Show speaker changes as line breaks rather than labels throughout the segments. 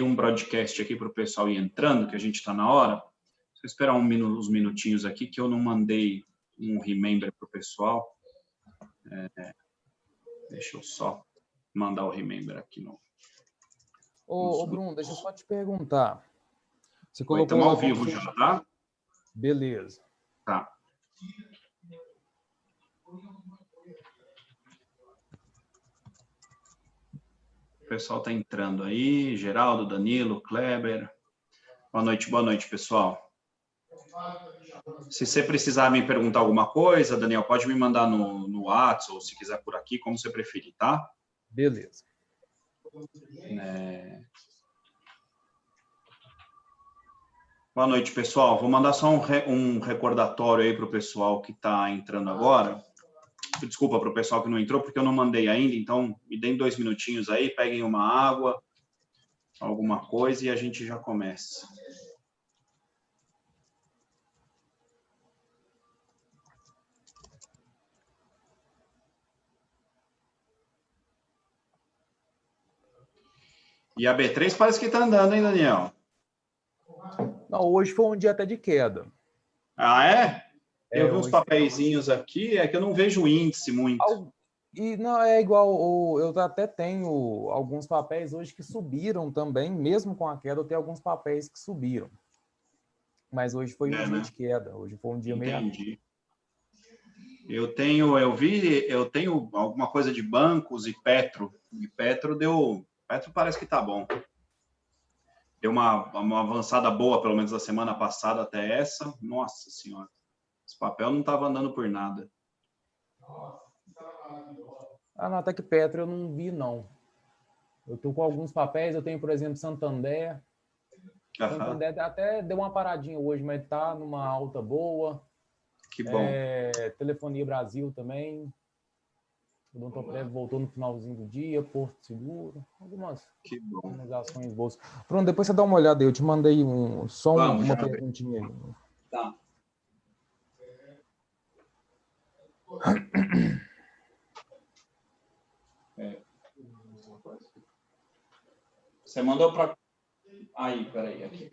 um broadcast aqui para o pessoal ir entrando, que a gente está na hora. Vou esperar uns minutinhos aqui, que eu não mandei um remember para o pessoal. Deixa eu só mandar o remember aqui no...
Ô, Bruno, deixa eu só te perguntar. Você
colocou... Estamos ao vivo já, tá?
Beleza.
Tá. O pessoal está entrando aí. Geraldo, Danilo, Kleber. Boa noite, pessoal. Se você precisar me perguntar alguma coisa, Daniel, pode me mandar no WhatsApp, ou se quiser por aqui, como você preferir, tá?
Beleza.
Boa noite, pessoal. Vou mandar só um recordatório aí para o pessoal que está entrando agora. Desculpa para o pessoal que não entrou, porque eu não mandei ainda, então me deem 2 minutinhos aí, peguem uma água, alguma coisa e a gente já começa. E a B3 parece que está andando, hein, Daniel?
Não, hoje foi um dia até de queda.
Ah, é? Eu vi uns papeizinhos aqui, é que eu não vejo o índice muito.
E não é igual, eu até tenho alguns papéis hoje que subiram também, mesmo com a queda, eu tenho alguns papéis que subiram. Mas hoje foi um dia de queda, hoje foi um dia meio...
Entendi. Eu tenho alguma coisa de bancos e Petro. E Petro parece que tá bom. Deu uma avançada boa, pelo menos da semana passada até essa. Nossa Senhora. Esse papel não estava andando por nada.
Ah, não, até que Petro eu não vi, não. Eu tô com alguns papéis, eu tenho, por exemplo, Santander. Santander até deu uma paradinha hoje, mas tá numa alta boa.
Que bom.
Telefonia Brasil também. O Odontoprev voltou no finalzinho do dia, Porto Seguro, algumas ações boas. Pronto, depois você dá uma olhada aí, eu te mandei uma perguntinha aí.
Tá. Você mandou para... Aí, peraí, aqui.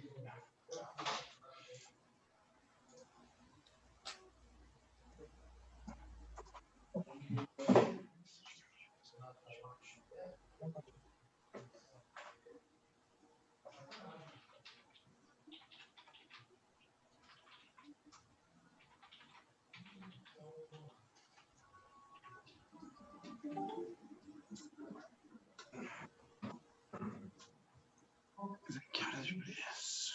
Queda de preço.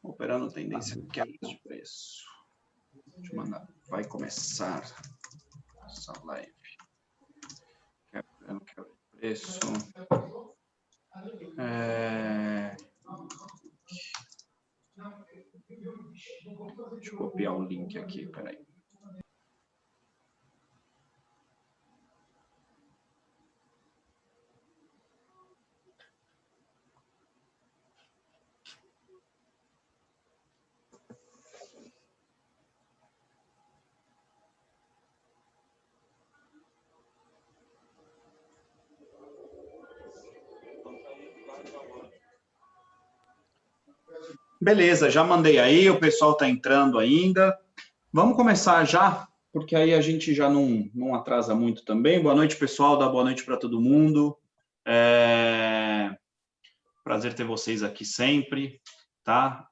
Operando tendência queda de preço. Deixa eu mandar. Vai começar essa live. Quebrando queda de preço. Deixa eu copiar o link aqui, peraí. Beleza, já mandei aí, o pessoal está entrando ainda. Vamos começar já, porque aí a gente já não atrasa muito também. Boa noite, pessoal, dá boa noite para todo mundo. Prazer ter vocês aqui sempre, tá?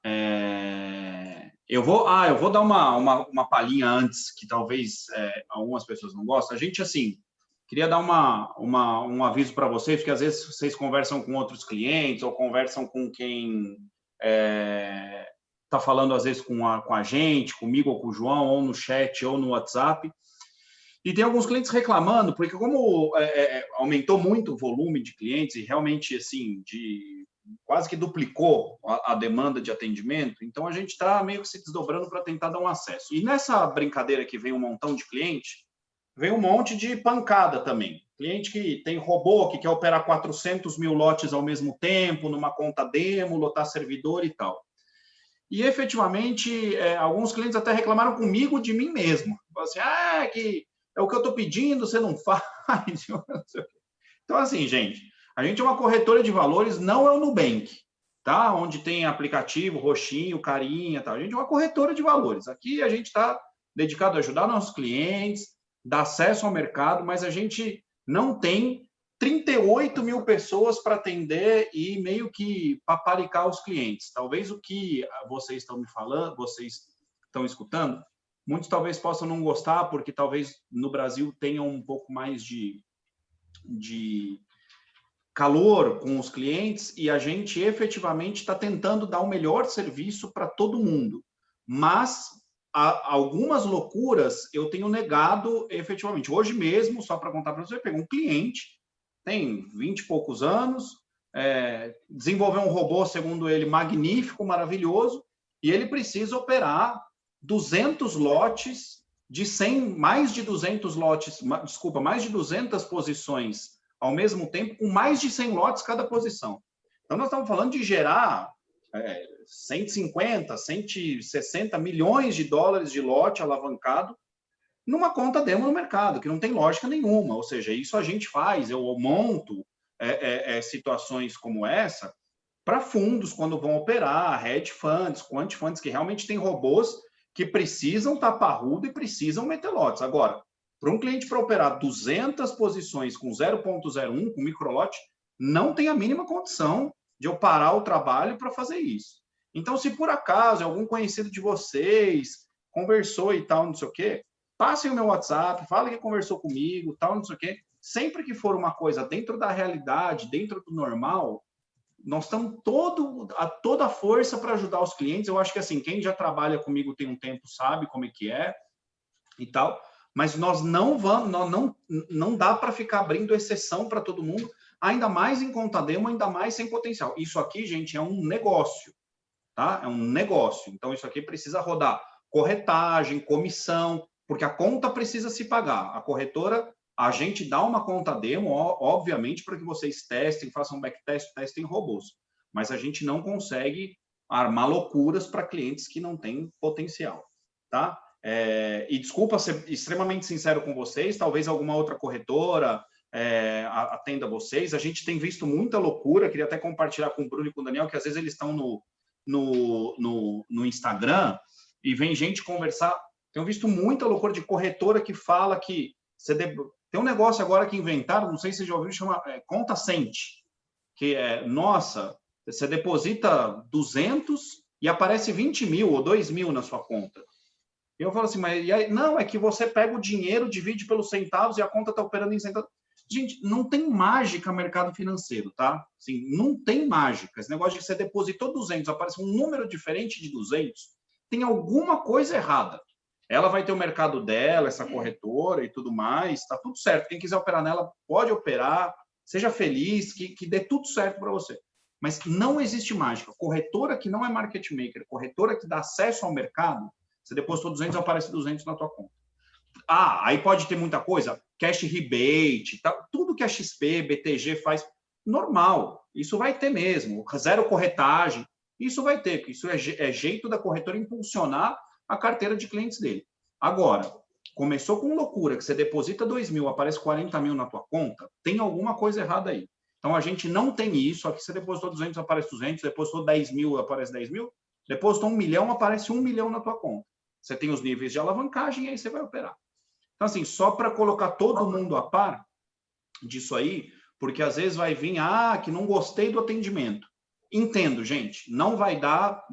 Eu vou dar uma palhinha antes, que talvez algumas pessoas não gostem. A gente, assim, queria dar um aviso para vocês, porque às vezes vocês conversam com outros clientes ou conversam com quem está falando, às vezes, com a gente, comigo ou com o João, ou no chat ou no WhatsApp. E tem alguns clientes reclamando, porque como aumentou muito o volume de clientes e realmente, assim, quase que duplicou a demanda de atendimento, então a gente está meio que se desdobrando para tentar dar um acesso. E nessa brincadeira que vem um montão de cliente, vem um monte de pancada também. Cliente que tem robô, que quer operar 400 mil lotes ao mesmo tempo, numa conta demo, lotar servidor e tal. E, efetivamente, alguns clientes até reclamaram comigo de mim mesmo. Falaram assim, que é o que eu estou pedindo, você não faz. Então, assim, gente, A gente é uma corretora de valores, não é o Nubank, tá? Onde tem aplicativo, roxinho, carinha, tal. A gente é uma corretora de valores. Aqui a gente está dedicado a ajudar nossos clientes, dar acesso ao mercado, mas a gente não tem 38 mil pessoas para atender e meio que paparicar os clientes. Talvez o que vocês estão me falando, vocês estão escutando, muitos talvez possam não gostar, porque talvez no Brasil tenham um pouco mais de calor com os clientes e a gente efetivamente está tentando dar o melhor serviço para todo mundo. Mas algumas loucuras eu tenho negado efetivamente. Hoje mesmo, só para contar para você, eu peguei um cliente, tem 20 e poucos anos, desenvolveu um robô, segundo ele, magnífico, maravilhoso, e ele precisa operar 200 lotes de 100, mais de 200 lotes, desculpa, mais de 200 posições ao mesmo tempo, com mais de 100 lotes cada posição. Então, nós estamos falando de gerar 150, 160 milhões de dólares de lote alavancado numa conta demo no mercado, que não tem lógica nenhuma. Ou seja, isso a gente faz, eu monto situações como essa para fundos quando vão operar, hedge funds, quant funds, que realmente tem robôs que precisam tapar rudo e precisam meter lotes. Agora, para um cliente para operar 200 posições com 0,01, com microlote, não tem a mínima condição de eu parar o trabalho para fazer isso. Então, se por acaso algum conhecido de vocês conversou e tal, não sei o quê, passem o meu WhatsApp, falem que conversou comigo, tal, não sei o quê. Sempre que for uma coisa dentro da realidade, dentro do normal, nós estamos toda a força para ajudar os clientes. Eu acho que, assim, quem já trabalha comigo tem um tempo sabe como é que é e tal, mas nós não vamos, não dá para ficar abrindo exceção para todo mundo, ainda mais em conta demo, ainda mais sem potencial. Isso aqui, gente, é um negócio, tá? É um negócio. Então, isso aqui precisa rodar corretagem, comissão, porque a conta precisa se pagar. A corretora, a gente dá uma conta demo, obviamente, para que vocês testem, façam backtest, testem robôs. Mas a gente não consegue armar loucuras para clientes que não têm potencial, tá? E desculpa ser extremamente sincero com vocês, talvez alguma outra corretora atenda vocês. A gente tem visto muita loucura, queria até compartilhar com o Bruno e com o Daniel, que às vezes eles estão no Instagram e vem gente conversar. Tenho visto muita loucura de corretora que fala que tem um negócio agora que inventaram, não sei se você já ouviu, chama conta Sente, que nossa, você deposita 200 e aparece 20 mil ou 2 mil na sua conta. E eu falo assim, mas não, é que você pega o dinheiro, divide pelos centavos e a conta está operando em centavos. Gente, não tem mágica mercado financeiro, tá? Assim, não tem mágica. Esse negócio de você depositou 200, aparece um número diferente de 200, tem alguma coisa errada. Ela vai ter o mercado dela, essa corretora e tudo mais, está tudo certo. Quem quiser operar nela, pode operar, seja feliz, que dê tudo certo para você. Mas não existe mágica. Corretora que não é market maker, corretora que dá acesso ao mercado, você depositou 200, aparece 200 na tua conta. Aí pode ter muita coisa, cash rebate, tudo que a XP, BTG faz, normal. Isso vai ter mesmo. Zero corretagem, isso vai ter, porque isso é jeito da corretora impulsionar a carteira de clientes dele. Agora, começou com loucura, que você deposita 2 mil, aparece 40 mil na tua conta, tem alguma coisa errada aí. Então, a gente não tem isso. Aqui você depositou 200, aparece 200, depositou 10 mil, aparece 10 mil, depositou 1 milhão, aparece 1 milhão na tua conta. Você tem os níveis de alavancagem e aí você vai operar. Então, assim, só para colocar todo mundo a par disso aí, porque às vezes vai vir, que não gostei do atendimento. Entendo, gente, não vai dar...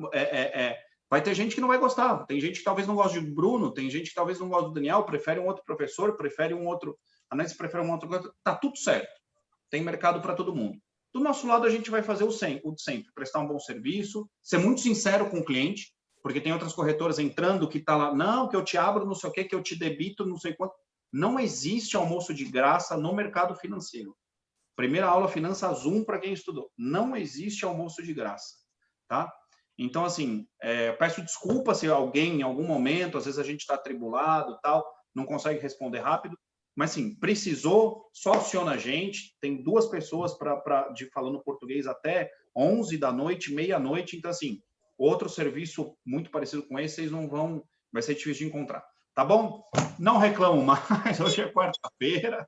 vai ter gente que não vai gostar, tem gente que talvez não goste de Bruno, tem gente que talvez não goste do Daniel, prefere um outro professor, prefere um outro... Análise prefere um outro... Tá tudo certo. Tem mercado para todo mundo. Do nosso lado, a gente vai fazer o de sempre, prestar um bom serviço, ser muito sincero com o cliente, porque tem outras corretoras entrando que está lá, não, que eu te abro não sei o quê, que eu te debito não sei quanto. Não existe almoço de graça no mercado financeiro. Primeira aula, Finanças 1, para quem estudou. Não existe almoço de graça, tá? Então, assim, peço desculpa se alguém, em algum momento, às vezes a gente está atribulado tal, não consegue responder rápido, mas, sim, precisou, só aciona a gente. Tem 2 pessoas falando português até 11 da noite, meia-noite. Então, assim, outro serviço muito parecido com esse, vocês não vão... Vai ser difícil de encontrar. Tá bom? Não reclamo mais. Hoje é quarta-feira.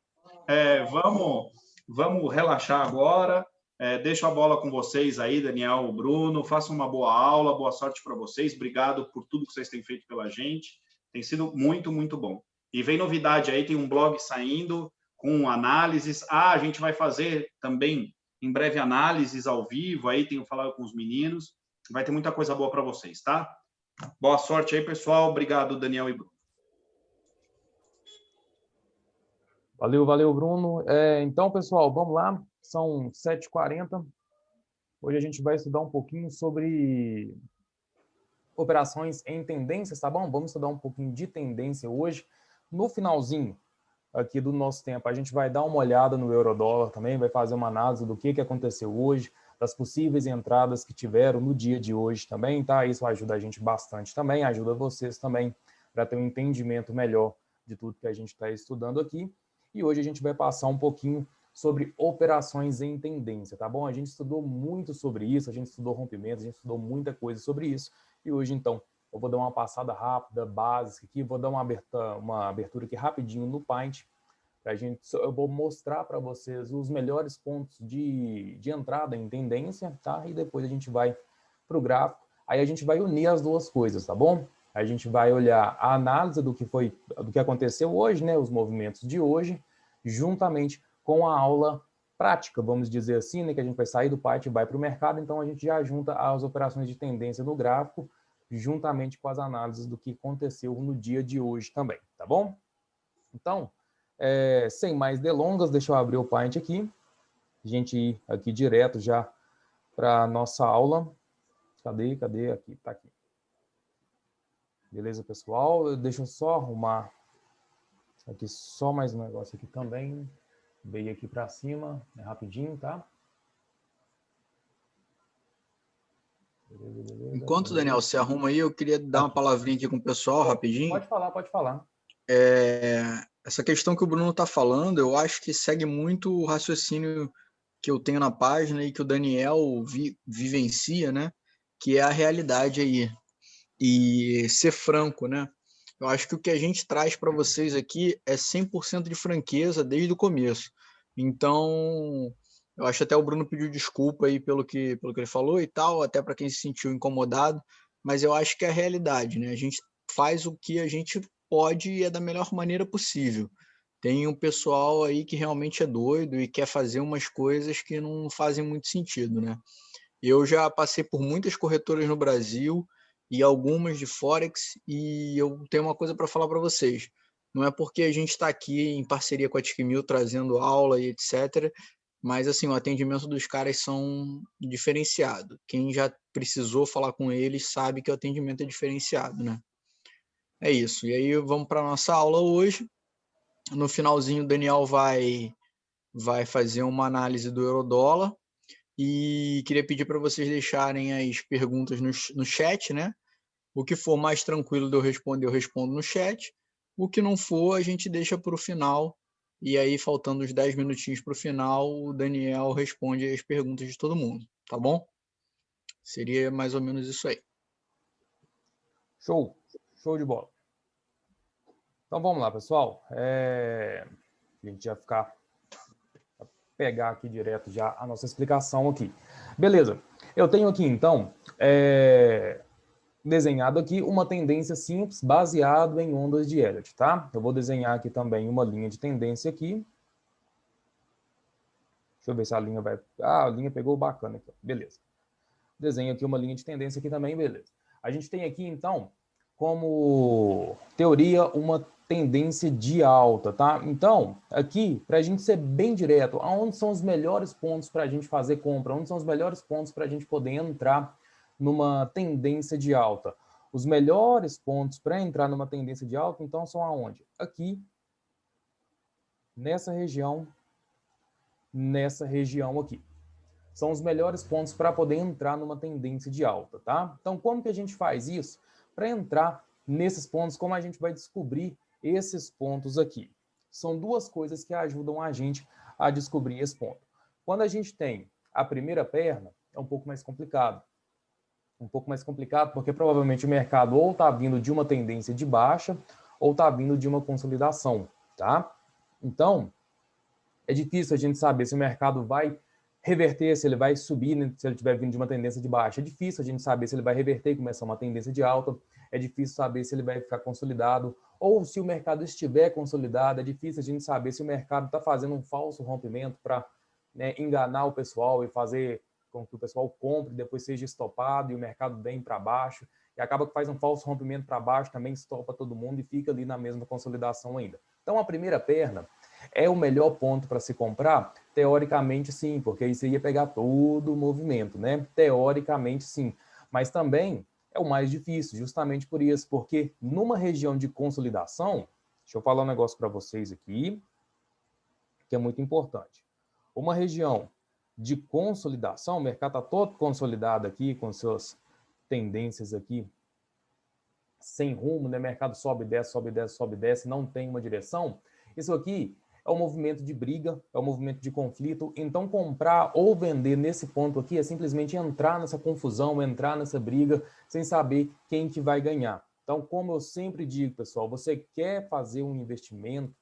vamos relaxar agora. Deixo a bola com vocês aí, Daniel, Bruno. Façam uma boa aula, boa sorte para vocês. Obrigado por tudo que vocês têm feito pela gente. Tem sido muito, muito bom. E vem novidade aí, tem um blog saindo com análises. A gente vai fazer também, em breve, análises ao vivo. Aí tenho falado com os meninos. Vai ter muita coisa boa para vocês, tá? Boa sorte aí, pessoal. Obrigado, Daniel e Bruno.
Valeu, Bruno. Então, pessoal, vamos lá. São 7h40. Hoje a gente vai estudar um pouquinho sobre operações em tendências, tá bom? Vamos estudar um pouquinho de tendência hoje. No finalzinho aqui do nosso tempo, a gente vai dar uma olhada no euro-dólar também, vai fazer uma análise do que aconteceu hoje, das possíveis entradas que tiveram no dia de hoje também, tá? Isso ajuda a gente bastante também, ajuda vocês também para ter um entendimento melhor de tudo que a gente está estudando aqui. E hoje a gente vai passar um pouquinho sobre operações em tendência, tá bom? A gente estudou muito sobre isso, a gente estudou rompimentos, a gente estudou muita coisa sobre isso. E hoje, então, eu vou dar uma passada rápida, básica aqui, vou dar uma abertura aqui rapidinho no Paint. Eu vou mostrar para vocês os melhores pontos de entrada em tendência, tá? E depois a gente vai para o gráfico. Aí a gente vai unir as duas coisas, tá bom? A gente vai olhar a análise do que aconteceu hoje, né? Os movimentos de hoje, juntamente com a aula prática, vamos dizer assim, né? Que a gente vai sair do Paint e vai para o mercado. Então a gente já junta as operações de tendência no gráfico, juntamente com as análises do que aconteceu no dia de hoje também, tá bom? Então, sem mais delongas, deixa eu abrir o Paint aqui, a gente ir aqui direto já para a nossa aula. Cadê? Aqui, tá aqui. Beleza, pessoal? Deixa eu só arrumar aqui só mais um negócio aqui também. Veio aqui para cima, rapidinho, tá?
Beleza. Enquanto, Daniel, você arruma aí, eu queria dar uma palavrinha aqui com o pessoal, rapidinho.
Pode falar.
Essa questão que o Bruno está falando, eu acho que segue muito o raciocínio que eu tenho na página e que o Daniel vivencia, né? Que é a realidade aí. E ser franco, né? Eu acho que o que a gente traz para vocês aqui é 100% de franqueza desde o começo. Então, eu acho até o Bruno pediu desculpa aí pelo que ele falou e tal, até para quem se sentiu incomodado, mas eu acho que é a realidade, né? A gente faz o que a gente pode e é da melhor maneira possível. Tem um pessoal aí que realmente é doido e quer fazer umas coisas que não fazem muito sentido, né? Eu já passei por muitas corretoras no Brasil e algumas de Forex, e eu tenho uma coisa para falar para vocês. Não é porque a gente está aqui em parceria com a Tiquimil trazendo aula e etc., mas assim, o atendimento dos caras são diferenciado. Quem já precisou falar com eles sabe que o atendimento é diferenciado, né? É isso. E aí vamos para a nossa aula hoje. No finalzinho, o Daniel vai fazer uma análise do euro-dólar. E queria pedir para vocês deixarem as perguntas no chat, né? O que for mais tranquilo de eu respondo no chat. O que não for, a gente deixa para o final. E aí, faltando uns 10 minutinhos para o final, o Daniel responde as perguntas de todo mundo, tá bom? Seria mais ou menos isso aí.
Show de bola. Então vamos lá, pessoal. A gente vai pegar aqui direto já a nossa explicação aqui. Beleza. Eu tenho aqui, então, desenhado aqui uma tendência simples baseado em ondas de Elliott, tá? Eu vou desenhar aqui também uma linha de tendência aqui. Deixa eu ver se a linha vai... Ah, a linha pegou bacana aqui. Beleza. Desenho aqui uma linha de tendência aqui também, beleza. A gente tem aqui, então, como teoria, uma tendência de alta, tá? Então, aqui, para a gente ser bem direto, aonde são os melhores pontos para a gente fazer compra? Onde são os melhores pontos para a gente poder entrar numa tendência de alta? Os melhores pontos para entrar numa tendência de alta, então, são aonde? Aqui, nessa região aqui. São os melhores pontos para poder entrar numa tendência de alta, tá? Então, como que a gente faz isso? Para entrar nesses pontos, como a gente vai descobrir esses pontos aqui? São duas coisas que ajudam a gente a descobrir esse ponto. Quando a gente tem a primeira perna, é um pouco mais complicado. Um pouco mais complicado porque provavelmente o mercado ou está vindo de uma tendência de baixa ou está vindo de uma consolidação, tá? Então, É difícil a gente saber se o mercado vai reverter, se ele vai subir, né, se ele estiver vindo de uma tendência de baixa. É difícil a gente saber se ele vai reverter e começar uma tendência de alta. É difícil saber se ele vai ficar consolidado ou se o mercado estiver consolidado. É difícil a gente saber se o mercado está fazendo um falso rompimento para, né, enganar o pessoal e fazer com que o pessoal compre, depois seja estopado e o mercado vem para baixo. E acaba que faz um falso rompimento para baixo, também estopa todo mundo e fica ali na mesma consolidação ainda. Então, a primeira perna é o melhor ponto para se comprar? Teoricamente, sim, porque aí você ia pegar todo o movimento, né? Teoricamente, sim. Mas também é o mais difícil, justamente por isso, porque numa região de consolidação, deixa eu falar um negócio para vocês aqui, que é muito importante. Uma região de consolidação, o mercado está todo consolidado aqui, com suas tendências aqui, sem rumo, né? Mercado sobe, desce, sobe, desce, sobe, desce, não tem uma direção. Isso aqui é um movimento de briga, é um movimento de conflito. Então, comprar ou vender nesse ponto aqui é simplesmente entrar nessa confusão, entrar nessa briga, sem saber quem que vai ganhar. Então, como eu sempre digo, pessoal, você quer fazer um investimento,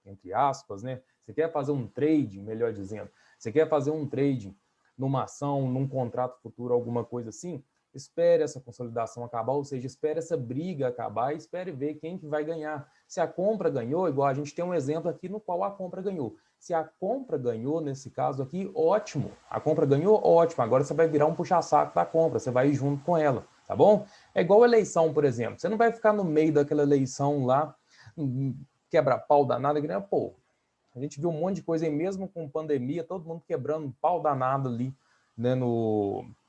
entre aspas, né? Você quer fazer um trading, melhor dizendo, você quer fazer um trading numa ação, num contrato futuro, alguma coisa assim, espere essa consolidação acabar, ou seja, espere essa briga acabar e espere ver quem que vai ganhar. Se a compra ganhou, igual a gente tem um exemplo aqui no qual a compra ganhou. Se a compra ganhou, nesse caso aqui, ótimo. A compra ganhou, ótimo. Agora você vai virar um puxa-saco da compra, você vai ir junto com ela, tá bom? É igual eleição, por exemplo. Você não vai ficar no meio daquela eleição lá, quebra-pau danado, né? Pô, a gente viu um monte de coisa aí, mesmo com pandemia, todo mundo quebrando um pau danado ali, né,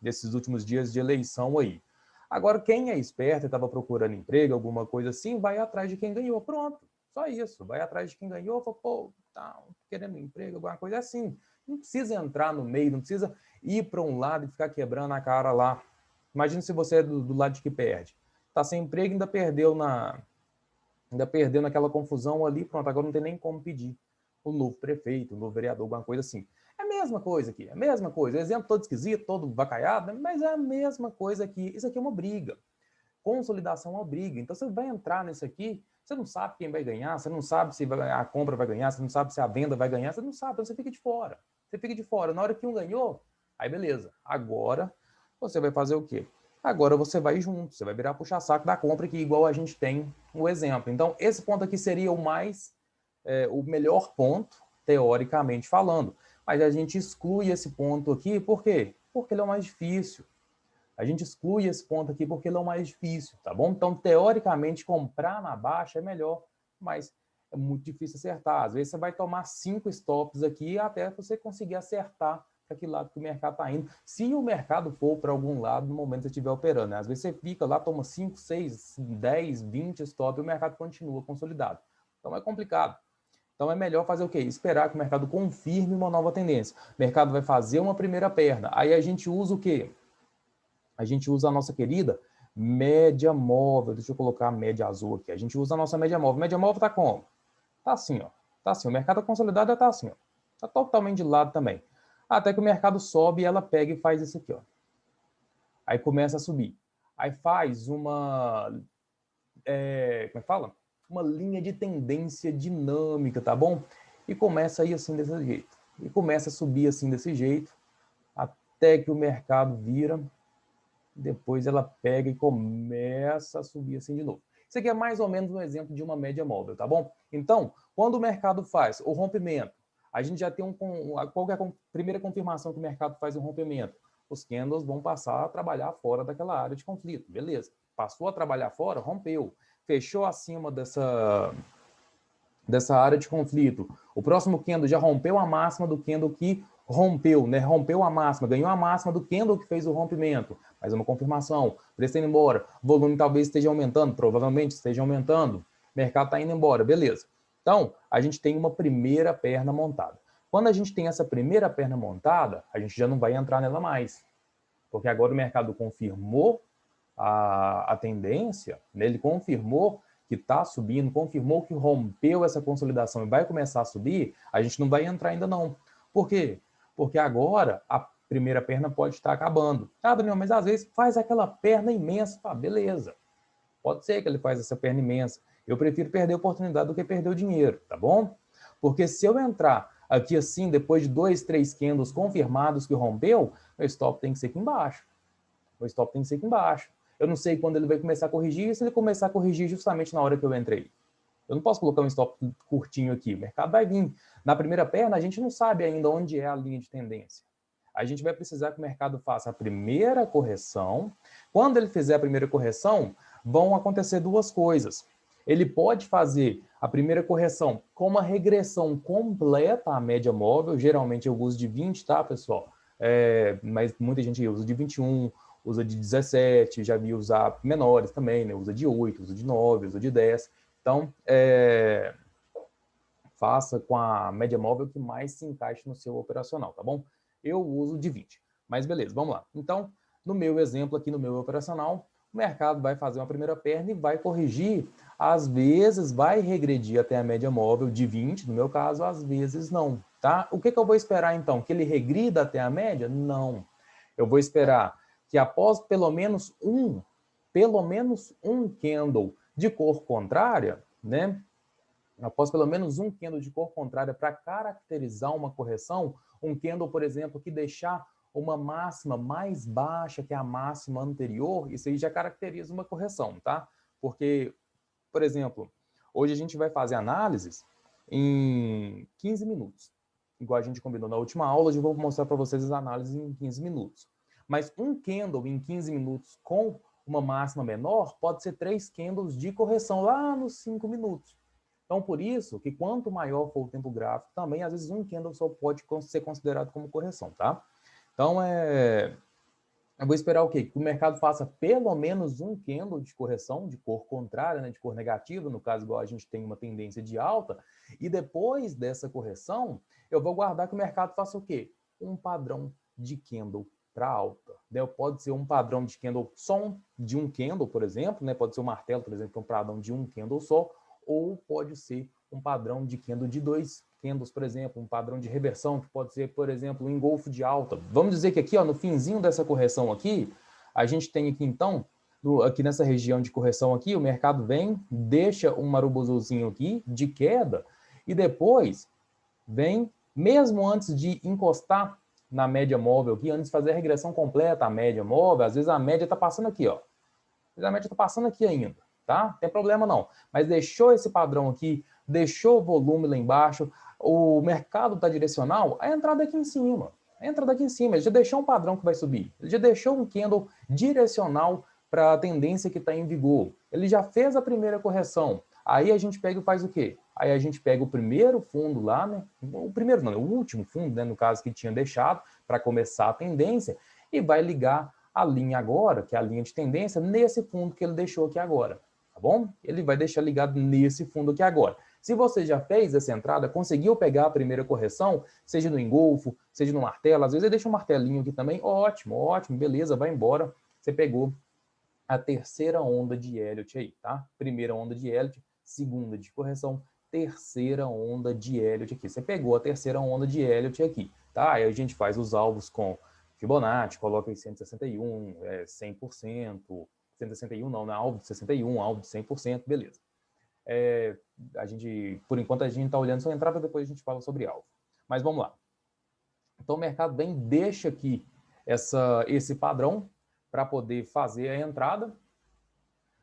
nesses últimos dias de eleição aí. Agora, quem é esperto e estava procurando emprego, alguma coisa assim, vai atrás de quem ganhou. Pronto, só isso. Vai atrás de quem ganhou, fala, pô, tá querendo emprego, alguma coisa assim. Não precisa entrar no meio, não precisa ir para um lado e ficar quebrando a cara lá. Imagina se você é do lado de que perde. Tá sem emprego, ainda perdeu naquela confusão ali, pronto, agora não tem nem como pedir o novo prefeito, o novo vereador, alguma coisa assim. É a mesma coisa aqui, é a mesma coisa. Exemplo todo esquisito, todo vacaiado, mas é a mesma coisa aqui. Isso aqui é uma briga. Consolidação é uma briga. Então você vai entrar nisso aqui, você não sabe quem vai ganhar, você não sabe se a compra vai ganhar, você não sabe se a venda vai ganhar, você não sabe, então você fica de fora. Você fica de fora. Na hora que um ganhou, aí beleza. Agora você vai fazer o quê? Agora você vai junto, você vai virar puxa-saco da compra, que igual a gente tem o exemplo. Então, esse ponto aqui seria o melhor ponto, teoricamente falando. Mas a gente exclui esse ponto aqui, por quê? Porque ele é o mais difícil. A gente exclui esse ponto aqui porque ele é o mais difícil, tá bom? Então, teoricamente, comprar na baixa é melhor, mas é muito difícil acertar. Às vezes você vai tomar 5 stops aqui até você conseguir acertar para que lado que o mercado está indo. Se o mercado for para algum lado no momento que você estiver operando, né? Às vezes você fica lá, toma 5, 6, 10, 20 stops e o mercado continua consolidado. Então é complicado. Então é melhor fazer o quê? Esperar que o mercado confirme uma nova tendência. O mercado vai fazer uma primeira perna. Aí a gente usa o quê? A gente usa a nossa querida média móvel. Deixa eu colocar a média azul aqui. A gente usa a nossa média móvel. Média móvel está como? Está assim, ó. Está assim. O mercado consolidado está assim, ó. Está totalmente de lado também. Até que o mercado sobe e ela pega e faz isso aqui, ó. Aí começa a subir. Aí faz uma... como é que fala? Uma linha de tendência dinâmica, tá bom? E começa a ir assim desse jeito. E começa a subir assim desse jeito, até que o mercado vira, depois ela pega e começa a subir assim de novo. Isso aqui é mais ou menos um exemplo de uma média móvel, tá bom? Então, quando o mercado faz o rompimento, a gente já tem qual é a primeira confirmação que o mercado faz o rompimento? Os candles vão passar a trabalhar fora daquela área de conflito, beleza. Passou a trabalhar fora, rompeu. Fechou acima dessa área de conflito. O próximo candle já rompeu a máxima do candle que rompeu, né? Rompeu a máxima, ganhou a máxima do candle que fez o rompimento. Mais uma confirmação. Preço indo embora. O volume talvez esteja aumentando, provavelmente esteja aumentando. O mercado está indo embora, beleza. Então, a gente tem uma primeira perna montada. Quando a gente tem essa primeira perna montada, a gente já não vai entrar nela mais. Porque agora o mercado confirmou a tendência, né? Ele confirmou que está subindo, confirmou que rompeu essa consolidação e vai começar a subir, a gente não vai entrar ainda não. Por quê? Porque agora a primeira perna pode estar acabando. Ah, Daniel, mas às vezes faz aquela perna imensa. Ah, beleza. Pode ser que ele faz essa perna imensa. Eu prefiro perder a oportunidade do que perder o dinheiro, tá bom? Porque se eu entrar aqui assim, depois de 2, 3 candles confirmados que rompeu, meu stop tem que ser aqui embaixo. O stop tem que ser aqui embaixo. Eu não sei quando ele vai começar a corrigir, se ele começar a corrigir justamente na hora que eu entrei. Eu não posso colocar um stop curtinho aqui. O mercado vai vir. Na primeira perna, a gente não sabe ainda onde é a linha de tendência. A gente vai precisar que o mercado faça a primeira correção. Quando ele fizer a primeira correção, vão acontecer duas coisas. Ele pode fazer a primeira correção com uma regressão completa à média móvel. Geralmente eu uso de 20, tá, pessoal? Mas muita gente usa de 21, usa de 17, já vi usar menores também, né? Usa de 8, usa de 9, usa de 10. Então, faça com a média móvel que mais se encaixe no seu operacional, tá bom? Eu uso de 20, mas beleza, vamos lá. Então, no meu exemplo aqui, no meu operacional, o mercado vai fazer uma primeira perna e vai corrigir. Às vezes vai regredir até a média móvel de 20, no meu caso, às vezes não, tá? O que eu vou esperar então? Que ele regrida até a média? Não. Eu vou esperar que após pelo menos um candle de cor contrária, né? Após pelo menos um candle de cor contrária para caracterizar uma correção, um candle, por exemplo, que deixar uma máxima mais baixa que a máxima anterior, isso aí já caracteriza uma correção, tá? Porque, por exemplo, hoje a gente vai fazer análises em 15 minutos. Igual a gente combinou na última aula, eu vou mostrar para vocês as análises em 15 minutos. Mas um candle em 15 minutos com uma máxima menor pode ser 3 candles de correção lá nos 5 minutos. Então, por isso que quanto maior for o tempo gráfico, também, às vezes, um candle só pode ser considerado como correção, tá? Então, eu vou esperar o quê? Que o mercado faça pelo menos um candle de correção, de cor contrária, né? De cor negativa, no caso, igual a gente tem uma tendência de alta, e depois dessa correção, eu vou guardar que o mercado faça o quê? Um padrão de candle para alta. Né? Pode ser um padrão de candle só de um candle, por exemplo, né? Pode ser um martelo, por exemplo, que é um padrão de um candle só, ou pode ser um padrão de candle de 2 candles, por exemplo, um padrão de reversão, que pode ser, por exemplo, um engolfo de alta. Vamos dizer que aqui, ó, no finzinho dessa correção aqui, a gente tem aqui, então, aqui nessa região de correção aqui, o mercado vem, deixa um marubozuzinho aqui de queda, e depois vem, mesmo antes de encostar na média móvel aqui, antes de fazer a regressão completa à média móvel, às vezes a média está passando aqui, ó. Às vezes a média está passando aqui ainda. Tá? Não tem problema não. Mas deixou esse padrão aqui, deixou o volume lá embaixo, o mercado está direcional, a entrada aqui em cima. Entra daqui em cima, ele já deixou um padrão que vai subir. Ele já deixou um candle direcional para a tendência que está em vigor. Ele já fez a primeira correção. Aí a gente pega e faz o quê? Aí a gente pega o primeiro fundo lá, né? O primeiro não, o último fundo, né? No caso que tinha deixado para começar a tendência e vai ligar a linha agora, que é a linha de tendência, nesse fundo que ele deixou aqui agora. Tá bom? Ele vai deixar ligado nesse fundo aqui agora. Se você já fez essa entrada, conseguiu pegar a primeira correção, seja no engolfo, seja no martelo, às vezes ele deixa um martelinho aqui também, ótimo, ótimo, beleza, vai embora. Você pegou a terceira onda de Elliott aí, tá? Primeira onda de Elliott, segunda de correção, terceira onda de Elliott aqui. Você pegou a terceira onda de Elliott aqui, tá? Aí a gente faz os alvos com Fibonacci, coloca em 161, 100%, 161 não, na alvo de 61, alvo de 100%, beleza. A gente, por enquanto, a gente está olhando só a entrada, depois a gente fala sobre alvo. Mas vamos lá. Então o mercado bem deixa aqui esse padrão para poder fazer a entrada.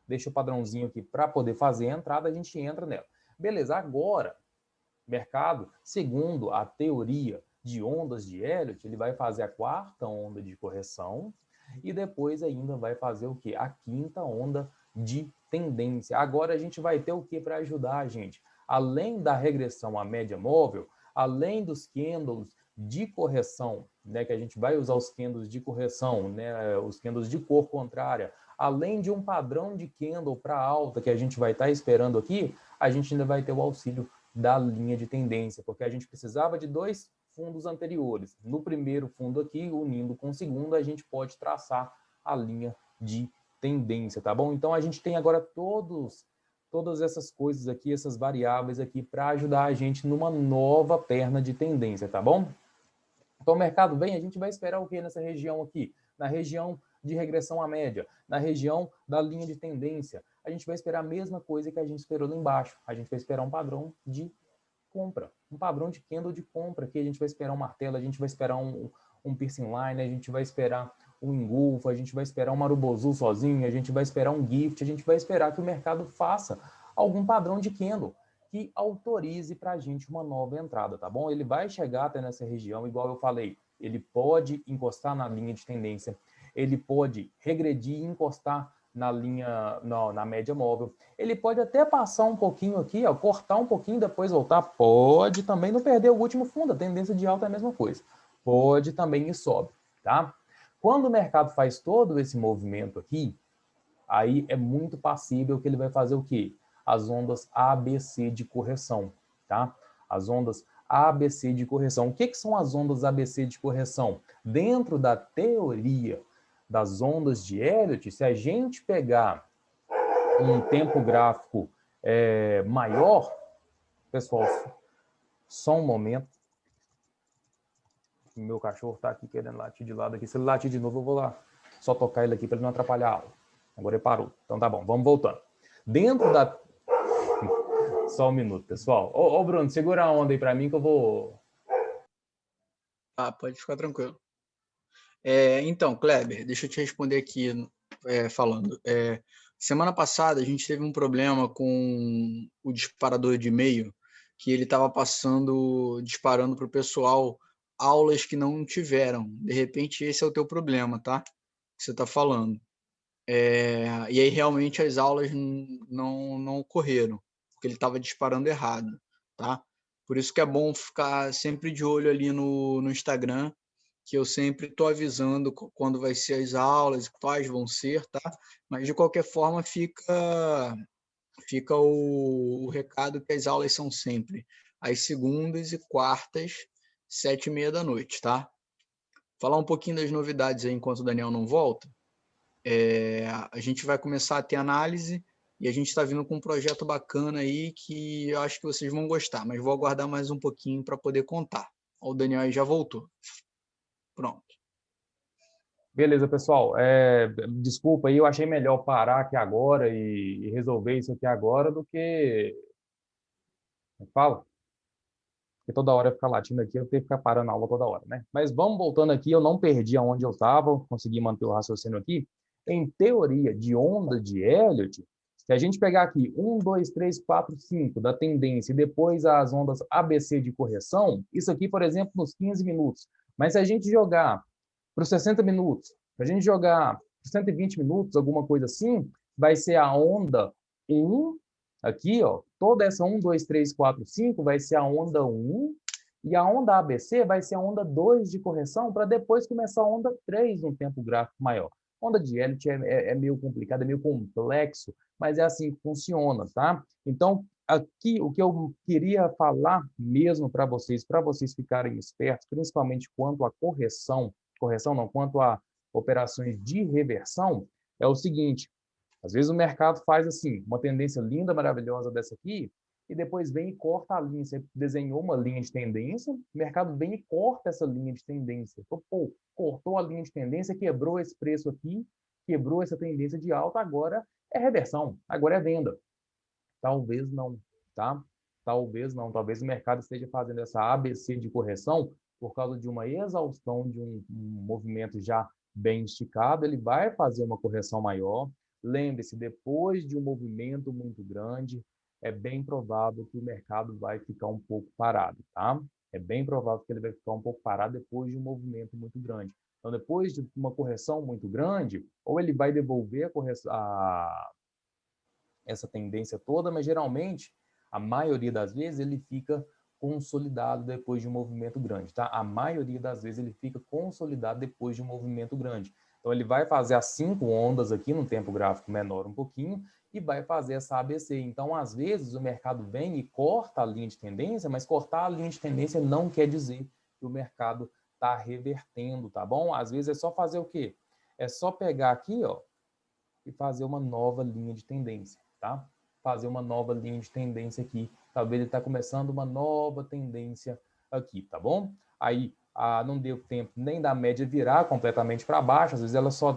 Deixa o padrãozinho aqui para poder fazer a entrada, a gente entra nela. Beleza, agora, mercado, segundo a teoria de ondas de Elliott, ele vai fazer a quarta onda de correção e depois ainda vai fazer o quê? A quinta onda de tendência. Agora a gente vai ter o que para ajudar a gente? Além da regressão à média móvel, além dos candles de correção, né, que a gente vai usar os candles de correção, né, os candles de cor contrária, além de um padrão de candle para alta que a gente vai estar esperando aqui, a gente ainda vai ter o auxílio da linha de tendência, porque a gente precisava de 2 fundos anteriores. No primeiro fundo aqui, unindo com o segundo, a gente pode traçar a linha de tendência, tá bom? Então a gente tem agora todas essas coisas aqui, essas variáveis aqui para ajudar a gente numa nova perna de tendência, tá bom? Então o mercado vem, a gente vai esperar o que nessa região aqui? Na região de regressão à média, na região da linha de tendência. A gente vai esperar a mesma coisa que a gente esperou lá embaixo. A gente vai esperar um padrão de compra, um padrão de candle de compra, que a gente vai esperar um martelo, a gente vai esperar um piercing line, a gente vai esperar um engolfo, a gente vai esperar um marubozu sozinho, a gente vai esperar um gift, a gente vai esperar que o mercado faça algum padrão de candle que autorize para a gente uma nova entrada, tá bom? Ele vai chegar até nessa região, igual eu falei, ele pode encostar na linha de tendência, ele pode regredir e encostar na linha, na média móvel. Ele pode até passar um pouquinho aqui, ó, cortar um pouquinho, depois voltar. Pode também não perder o último fundo. A tendência de alta é a mesma coisa. Pode também e sobe, tá? Quando o mercado faz todo esse movimento aqui, aí é muito passível que ele vai fazer o quê? As ondas ABC de correção, tá? As ondas ABC de correção. O que são as ondas ABC de correção? Dentro da teoria das ondas de Elliott, se a gente pegar um tempo gráfico maior, pessoal, só um momento, meu cachorro está aqui querendo latir de lado aqui, se ele latir de novo eu vou lá só tocar ele aqui para ele não atrapalhar a aula. Agora ele parou, então tá bom, vamos voltando. Dentro da... Só um minuto, pessoal. Ô Bruno, segura a onda aí para mim que eu vou...
Ah, pode ficar tranquilo. Então, Kleber, deixa eu te responder aqui falando. Semana passada a gente teve um problema com o disparador de e-mail, que ele estava disparando para o pessoal aulas que não tiveram. De repente esse é o teu problema, tá? Que você está falando. E aí realmente as aulas não ocorreram, porque ele estava disparando errado, tá? Por isso que é bom ficar sempre de olho ali no Instagram, que eu sempre estou avisando quando vai ser as aulas, quais vão ser, tá? Mas de qualquer forma fica o recado que as aulas são sempre às segundas e quartas, 7h30 da noite, tá? Falar um pouquinho das novidades aí enquanto o Daniel não volta. A gente vai começar a ter análise e a gente está vindo com um projeto bacana aí que eu acho que vocês vão gostar, mas vou aguardar mais um pouquinho para poder contar. O Daniel aí já voltou. Pronto.
Beleza, pessoal. Desculpa aí, eu achei melhor parar aqui agora e resolver isso aqui agora do que... Fala. Porque toda hora ficar latindo aqui, eu tenho que ficar parando a aula toda hora, né? Mas vamos voltando aqui, eu não perdi aonde eu estava, consegui manter o raciocínio aqui. Em teoria de onda de Elliott, se a gente pegar aqui 1, 2, 3, 4, 5 da tendência e depois as ondas ABC de correção, isso aqui, por exemplo, nos 15 minutos. Mas se a gente jogar para os 60 minutos, se a gente jogar para os 120 minutos, alguma coisa assim, vai ser a onda 1, aqui, ó, toda essa 1, 2, 3, 4, 5 vai ser a onda 1 e a onda ABC vai ser a onda 2 de correção para depois começar a onda 3 num tempo gráfico maior. Onda de Elliott é meio complicado, é meio complexo, mas é assim que funciona, tá? Então, aqui o que eu queria falar mesmo para vocês ficarem espertos, principalmente quanto à correção não, quanto a operações de reversão, é o seguinte: às vezes o mercado faz assim, uma tendência linda, maravilhosa dessa aqui, e depois vem e corta a linha. Você desenhou uma linha de tendência, o mercado vem e corta essa linha de tendência. Então, pô, cortou a linha de tendência, quebrou esse preço aqui, quebrou essa tendência de alta, agora é reversão, agora é venda. Talvez não, tá? Talvez não. Talvez o mercado esteja fazendo essa ABC de correção por causa de uma exaustão de um movimento já bem esticado, ele vai fazer uma correção maior. Lembre-se, depois de um movimento muito grande, é bem provável que o mercado vai ficar um pouco parado, tá? É bem provável que ele vai ficar um pouco parado depois de um movimento muito grande. Então, depois de uma correção muito grande, ou ele vai devolver essa tendência toda, mas geralmente, a maioria das vezes, ele fica consolidado depois de um movimento grande, tá? A maioria das vezes ele fica consolidado depois de um movimento grande. Então, ele vai fazer as 5 ondas aqui, num tempo gráfico menor um pouquinho, e vai fazer essa ABC. Então, às vezes, o mercado vem e corta a linha de tendência, mas cortar a linha de tendência não quer dizer que o mercado está revertendo, tá bom? Às vezes é só fazer o quê? É só pegar aqui, ó, e fazer uma nova linha de tendência, tá? Fazer uma nova linha de tendência aqui. Talvez ele está começando uma nova tendência aqui, tá bom? Aí não deu tempo nem da média virar completamente para baixo, às vezes ela só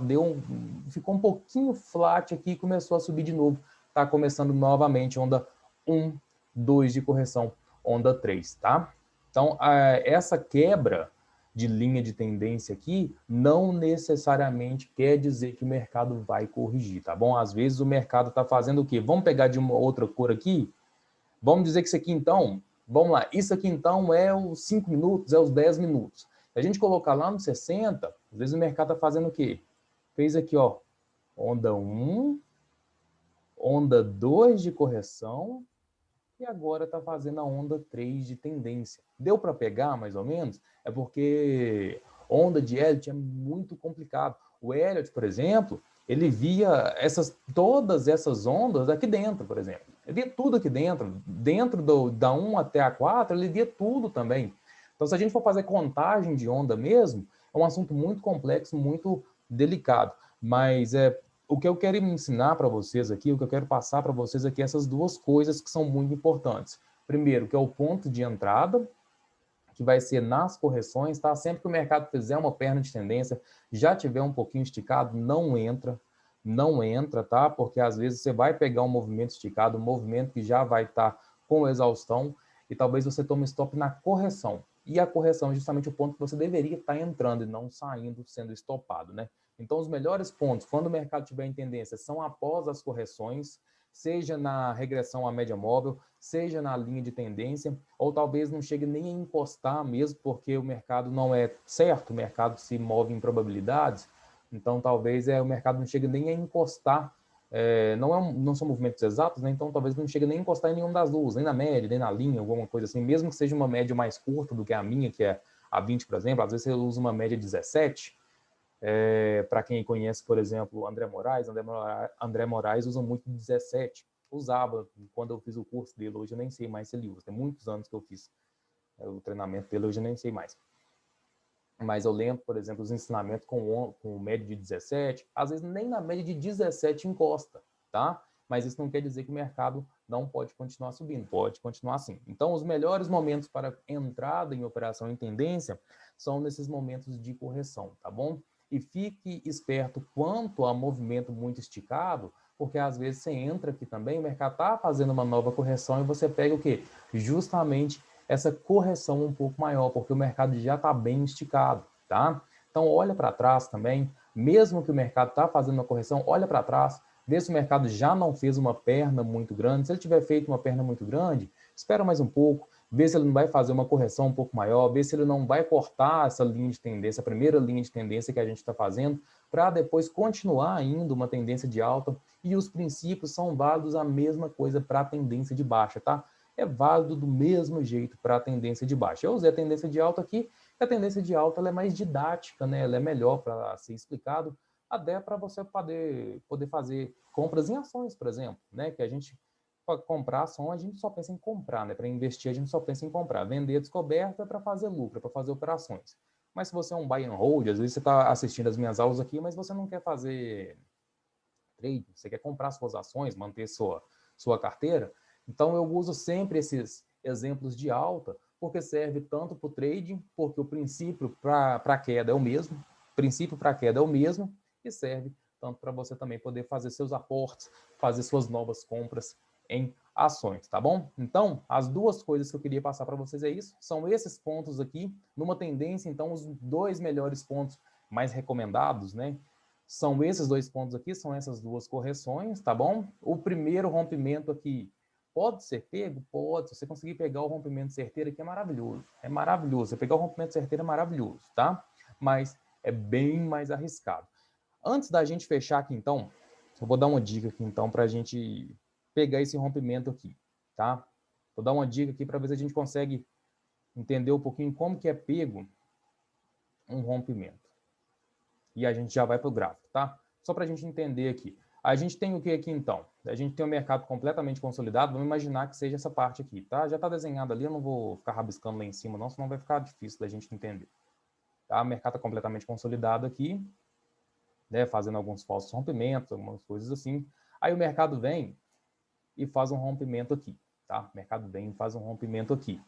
ficou um pouquinho flat aqui e começou a subir de novo. Está começando novamente onda 1, 2 de correção. onda 3, tá? Então, essa quebra de linha de tendência aqui não necessariamente quer dizer que o mercado vai corrigir, tá bom? Às vezes o mercado está fazendo o quê? Vamos pegar de uma outra cor aqui? Vamos dizer que isso aqui, então, vamos lá, isso aqui, então, é os 5 minutos, é os 10 minutos. Se a gente colocar lá no 60, às vezes o mercado está fazendo o quê? Fez aqui, ó, onda 1, onda 2 de correção, e agora está fazendo a onda 3 de tendência. Deu para pegar, mais ou menos? É porque onda de Elliott é muito complicado. O Elliott, por exemplo, ele via todas essas ondas aqui dentro, por exemplo. Ele via tudo aqui dentro. Dentro da 1 até a 4, ele via tudo também. Então, se a gente for fazer contagem de onda mesmo, é um assunto muito complexo, muito delicado. Mas o que eu quero ensinar para vocês aqui, o que eu quero passar para vocês aqui, essas duas coisas que são muito importantes. Primeiro, que é o ponto de entrada, que vai ser nas correções, tá? Sempre que o mercado fizer uma perna de tendência, já tiver um pouquinho esticado, não entra, tá? Porque às vezes você vai pegar um movimento esticado, um movimento que já vai estar com exaustão, e talvez você tome stop na correção. E a correção é justamente o ponto que você deveria estar entrando e não saindo, sendo estopado, né? Então, os melhores pontos, quando o mercado tiver em tendência, são após as correções, seja na regressão à média móvel, seja na linha de tendência, ou talvez não chegue nem a encostar mesmo, porque o mercado não é certo, o mercado se move em probabilidades, então talvez o mercado não chegue nem a encostar, não são movimentos exatos, né? Então talvez não chegue nem a encostar em nenhuma das duas, nem na média, nem na linha, alguma coisa assim, mesmo que seja uma média mais curta do que a minha, que é a 20, por exemplo, às vezes você usa uma média 17, para quem conhece, por exemplo, o André Moraes usa muito 17. Usava quando eu fiz o curso dele, hoje eu nem sei mais se ele usa. Tem muitos anos que eu fiz o treinamento dele, hoje eu nem sei mais. Mas eu lembro, por exemplo, os ensinamentos com média de 17, às vezes nem na média de 17 encosta, tá? Mas isso não quer dizer que o mercado não pode continuar subindo, pode continuar assim. Então, os melhores momentos para entrada em operação em tendência são nesses momentos de correção, tá bom? E fique esperto quanto a movimento muito esticado, porque às vezes você entra aqui também, o mercado está fazendo uma nova correção e você pega o quê? Justamente essa correção um pouco maior, porque o mercado já está bem esticado, tá? Então, olha para trás também, mesmo que o mercado está fazendo uma correção, olha para trás, vê se o mercado já não fez uma perna muito grande. Se ele tiver feito uma perna muito grande, espera mais um pouco, vê se ele não vai fazer uma correção um pouco maior, vê se ele não vai cortar essa linha de tendência, a primeira linha de tendência que a gente está fazendo, para depois continuar ainda uma tendência de alta. E os princípios são válidos a mesma coisa para a tendência de baixa, tá? É válido do mesmo jeito para a tendência de baixa. Eu usei a tendência de alta aqui, e a tendência de alta ela é mais didática, né? Ela é melhor para ser explicado, até para você poder fazer compras em ações, por exemplo, né? Que a gente, para comprar ação, a gente só pensa em comprar, né? Para investir, a gente só pensa em comprar. Vender descoberta é para fazer lucro, é para fazer operações. Mas se você é um buy and hold, às vezes você está assistindo as minhas aulas aqui, mas você não quer fazer trade, você quer comprar suas ações, manter sua carteira. Então, eu uso sempre esses exemplos de alta, porque serve tanto para o trading, porque o princípio para a queda é o mesmo, e serve tanto para você também poder fazer seus aportes, fazer suas novas compras em ações, tá bom? Então, as duas coisas que eu queria passar para vocês é isso, são esses pontos aqui, numa tendência, então, os dois melhores pontos mais recomendados, né? São esses dois pontos aqui, são essas duas correções, tá bom? O primeiro rompimento aqui pode ser pego? Pode. Se você conseguir pegar o rompimento certeiro aqui, é maravilhoso. É maravilhoso. Você pegar o rompimento certeiro é maravilhoso, tá? Mas é bem mais arriscado. Antes da gente fechar aqui, então, eu vou dar uma dica aqui, então, para a gente pegar esse rompimento aqui, tá? Vou dar uma dica aqui para ver se a gente consegue entender um pouquinho como que é pego um rompimento. E a gente já vai para o gráfico, tá? Só para a gente entender aqui. A gente tem o que aqui, então? A gente tem um mercado completamente consolidado. Vamos imaginar que seja essa parte aqui, tá? Já está desenhado ali, eu não vou ficar rabiscando lá em cima, não, senão vai ficar difícil da gente entender. Tá? O mercado está completamente consolidado aqui, né? Fazendo alguns falsos rompimentos, algumas coisas assim. Aí o mercado vem e faz um rompimento aqui, tá? O mercado vem e faz um rompimento aqui.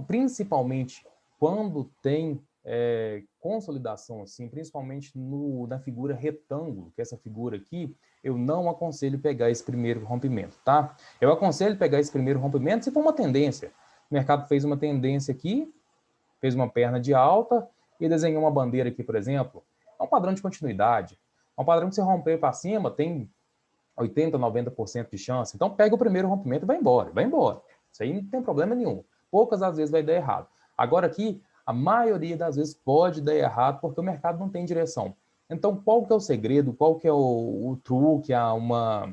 Principalmente quando tem consolidação, assim, principalmente na figura retângulo, que é essa figura aqui, eu não aconselho pegar esse primeiro rompimento, tá? Eu aconselho pegar esse primeiro rompimento se for uma tendência. O mercado fez uma tendência aqui, fez uma perna de alta e desenhou uma bandeira aqui, por exemplo. É um padrão de continuidade. É um padrão que se romper para cima tem 80%, 90% de chance. Então, pega o primeiro rompimento e vai embora. Vai embora. Isso aí não tem problema nenhum. Poucas às vezes vai dar errado. Agora aqui, a maioria das vezes pode dar errado porque o mercado não tem direção. Então, qual que é o segredo? Qual que é o truque? Uma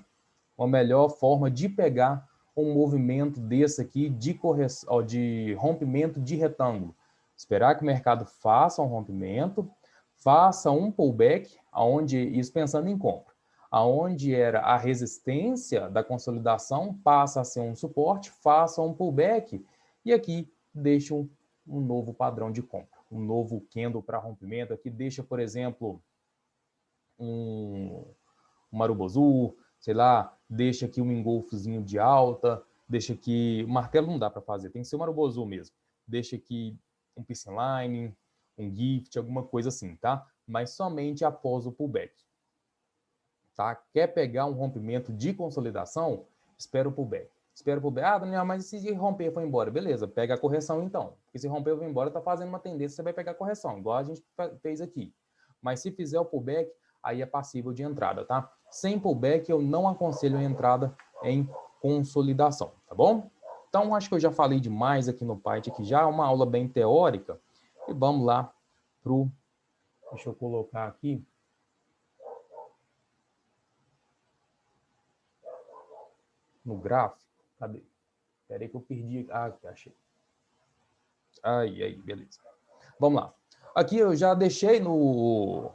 melhor forma de pegar um movimento desse aqui de rompimento de retângulo? Esperar que o mercado faça um rompimento, faça um pullback, aonde isso pensando em compra, aonde era a resistência da consolidação passa a ser um suporte, faça um pullback e aqui deixa um novo padrão de compra, um novo candle para rompimento. Aqui deixa, por exemplo, um marubozu, sei lá, deixa aqui um engolfozinho de alta, deixa aqui, o martelo não dá para fazer, tem que ser um marubozu mesmo, deixa aqui um piercing line, um gift, alguma coisa assim, tá? Mas somente após o pullback. Tá? Quer pegar um rompimento de consolidação? Espera o pullback. Espera o pullback. Ah, Daniel, mas se romper foi embora? Beleza, pega a correção então. Porque se romper foi embora, tá fazendo uma tendência, você vai pegar a correção, igual a gente fez aqui. Mas se fizer o pullback, aí é passível de entrada, tá? Sem pullback, eu não aconselho a entrada em consolidação, tá bom? Então, acho que eu já falei demais aqui no Python, que já é uma aula bem teórica. E vamos lá pro... Deixa eu colocar aqui. No gráfico. Cadê? Espera aí que eu perdi. Ah, achei. Aí, beleza. Vamos lá. Aqui eu já deixei no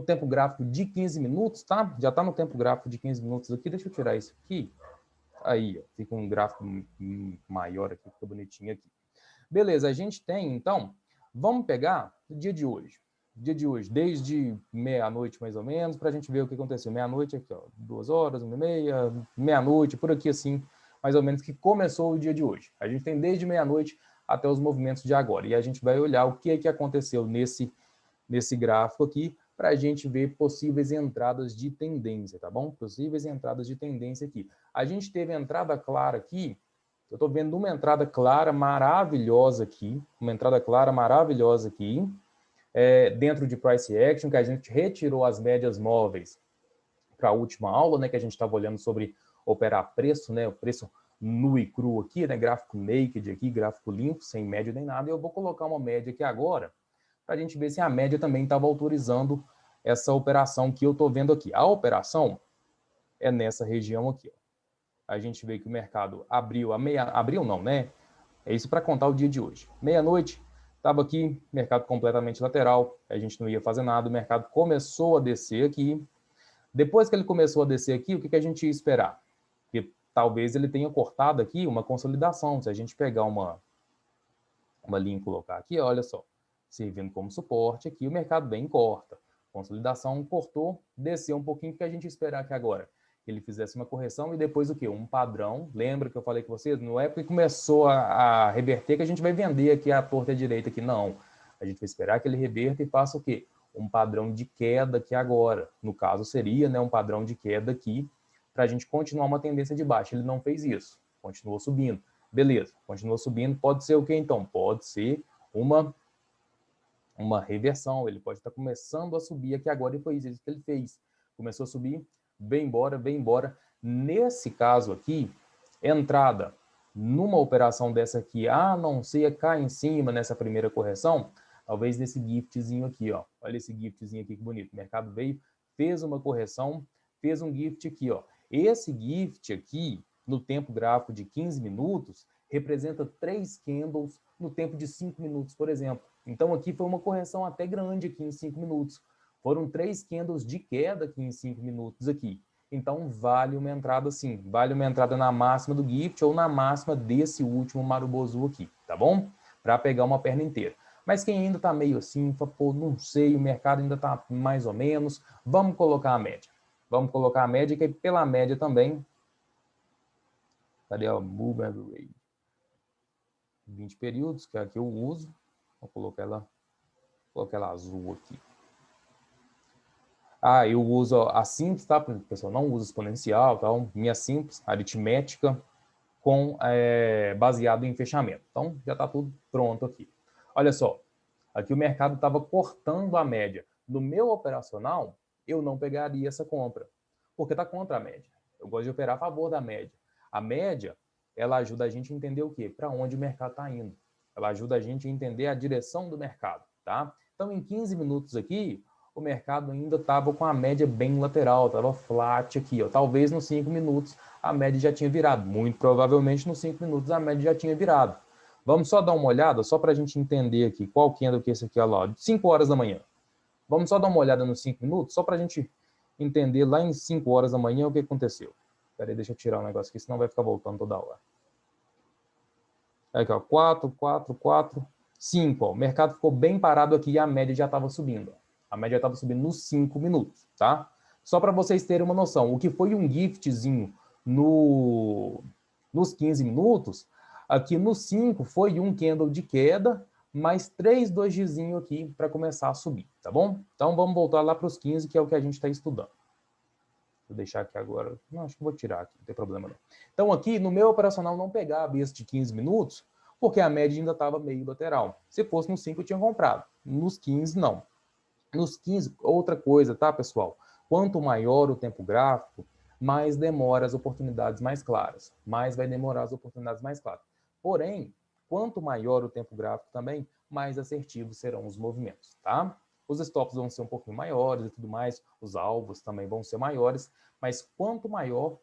tempo gráfico de 15 minutos, tá? Já está no tempo gráfico de 15 minutos aqui. Deixa eu tirar isso aqui. Aí, ó, fica um gráfico maior aqui, fica bonitinho aqui. Beleza, a gente tem, então, vamos pegar o dia de hoje. Dia de hoje, desde meia-noite mais ou menos, para a gente ver o que aconteceu. Meia-noite aqui, ó, 2 horas, 1h30, meia-noite, por aqui assim, mais ou menos, que começou o dia de hoje. A gente tem desde meia-noite até os movimentos de agora. E a gente vai olhar o que é que aconteceu nesse gráfico aqui, para a gente ver possíveis entradas de tendência, tá bom? Possíveis entradas de tendência aqui. A gente teve entrada clara aqui, eu estou vendo uma entrada clara maravilhosa aqui, dentro de Price Action, que a gente retirou as médias móveis para a última aula, né, que a gente estava olhando sobre operar preço, né, o preço nu e cru aqui, né, gráfico naked aqui, gráfico limpo, sem média nem nada, e eu vou colocar uma média aqui agora, para a gente ver se a média também estava autorizando essa operação que eu estou vendo aqui. A operação é nessa região aqui, ó. A gente vê que o mercado abriu abriu não, né? É isso para contar o dia de hoje. Meia-noite, estava aqui, mercado completamente lateral, a gente não ia fazer nada, o mercado começou a descer aqui. Depois que ele começou a descer aqui, o que a gente ia esperar? Que talvez ele tenha cortado aqui uma consolidação. Se a gente pegar uma linha e colocar aqui, olha só, servindo como suporte aqui, o mercado bem corta. Consolidação, cortou, desceu um pouquinho, o que a gente ia esperar aqui agora? Que ele fizesse uma correção e depois o quê? Um padrão. Lembra que eu falei com vocês? Não é porque começou a reverter que a gente vai vender aqui a torta e a direita aqui, não. A gente vai esperar que ele reverta e faça o quê? Um padrão de queda aqui agora. No caso, seria, né, um padrão de queda aqui para a gente continuar uma tendência de baixa. Ele não fez isso. Continuou subindo. Beleza, continuou subindo. Pode ser o quê, então? Pode ser uma reversão. Ele pode estar começando a subir aqui agora e foi isso que ele fez. Começou a subir, vem embora. Nesse caso aqui, entrada numa operação dessa aqui, a não ser cá em cima nessa primeira correção, talvez nesse giftzinho aqui, ó. Olha esse giftzinho aqui que bonito. O mercado veio, fez uma correção, fez um gift aqui, ó. Esse gift aqui, no tempo gráfico de 15 minutos, representa 3 candles no tempo de 5 minutos, por exemplo. Então aqui foi uma correção até grande aqui em 5 minutos. Foram 3 candles de queda aqui em 5 minutos aqui. Então vale uma entrada sim, vale uma entrada na máxima do gift ou na máxima desse último marubozu aqui, tá bom? Para pegar uma perna inteira. Mas quem ainda está meio assim, pô, não sei, o mercado ainda está mais ou menos, vamos colocar a média. Vamos colocar a média, que pela média também... Cadê o Move Average? 20 períodos, que é a que eu uso. Vou colocar ela azul aqui. Eu uso a simples, tá, pessoal? Não uso exponencial, tá? Minha simples, aritmética, baseado em fechamento. Então, já está tudo pronto aqui. Olha só, aqui o mercado estava cortando a média. No meu operacional, eu não pegaria essa compra, porque está contra a média. Eu gosto de operar a favor da média. A média, ela ajuda a gente a entender o quê? Para onde o mercado está indo. Ela ajuda a gente a entender a direção do mercado, tá? Então, em 15 minutos aqui, o mercado ainda estava com a média bem lateral, estava flat aqui, ó. Talvez nos 5 minutos a média já tinha virado. Muito provavelmente nos 5 minutos a média já tinha virado. Vamos só dar uma olhada, só para a gente entender aqui qual candle que é esse aqui, ó lá, 5 horas da manhã. Vamos só dar uma olhada nos 5 minutos, só para a gente entender lá em 5 horas da manhã o que aconteceu. Espera aí, deixa eu tirar um negócio aqui, senão vai ficar voltando toda hora. Aqui, ó, 4, 4, 4, 5. Ó. O mercado ficou bem parado aqui e a média já estava subindo. A média estava subindo nos 5 minutos, tá? Só para vocês terem uma noção, o que foi um giftzinho nos 15 minutos, aqui nos 5 foi um candle de queda, mais 3 dojizinho aqui para começar a subir, tá bom? Então vamos voltar lá para os 15, que é o que a gente está estudando. Vou deixar aqui agora. Não, acho que vou tirar aqui, não tem problema não. Então aqui, no meu operacional, não pegava esse de 15 minutos, porque a média ainda estava meio lateral. Se fosse nos 5, eu tinha comprado. Nos 15, não. Nos 15, outra coisa, tá, pessoal? Quanto maior o tempo gráfico, mais demora as oportunidades mais claras. Mais vai demorar as oportunidades mais claras. Porém, quanto maior o tempo gráfico também, mais assertivos serão os movimentos, tá? Os stops vão ser um pouquinho maiores e tudo mais, os alvos também vão ser maiores, mas quanto maior,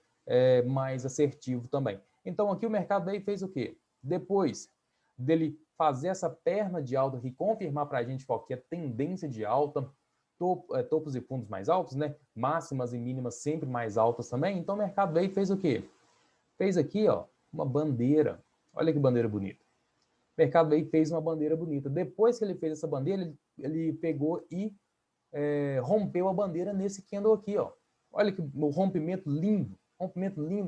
mais assertivo também. Então aqui o mercado daí fez o quê? Depois dele fazer essa perna de alta aqui, confirmar para a gente qual que é a tendência de alta, topos e fundos mais altos, né? Máximas e mínimas sempre mais altas também. Então o mercado veio e fez o quê? Fez aqui, ó, uma bandeira. Olha que bandeira bonita. O mercado veio e fez uma bandeira bonita. Depois que ele fez essa bandeira, ele pegou e rompeu a bandeira nesse candle aqui, ó. Olha que rompimento lindo,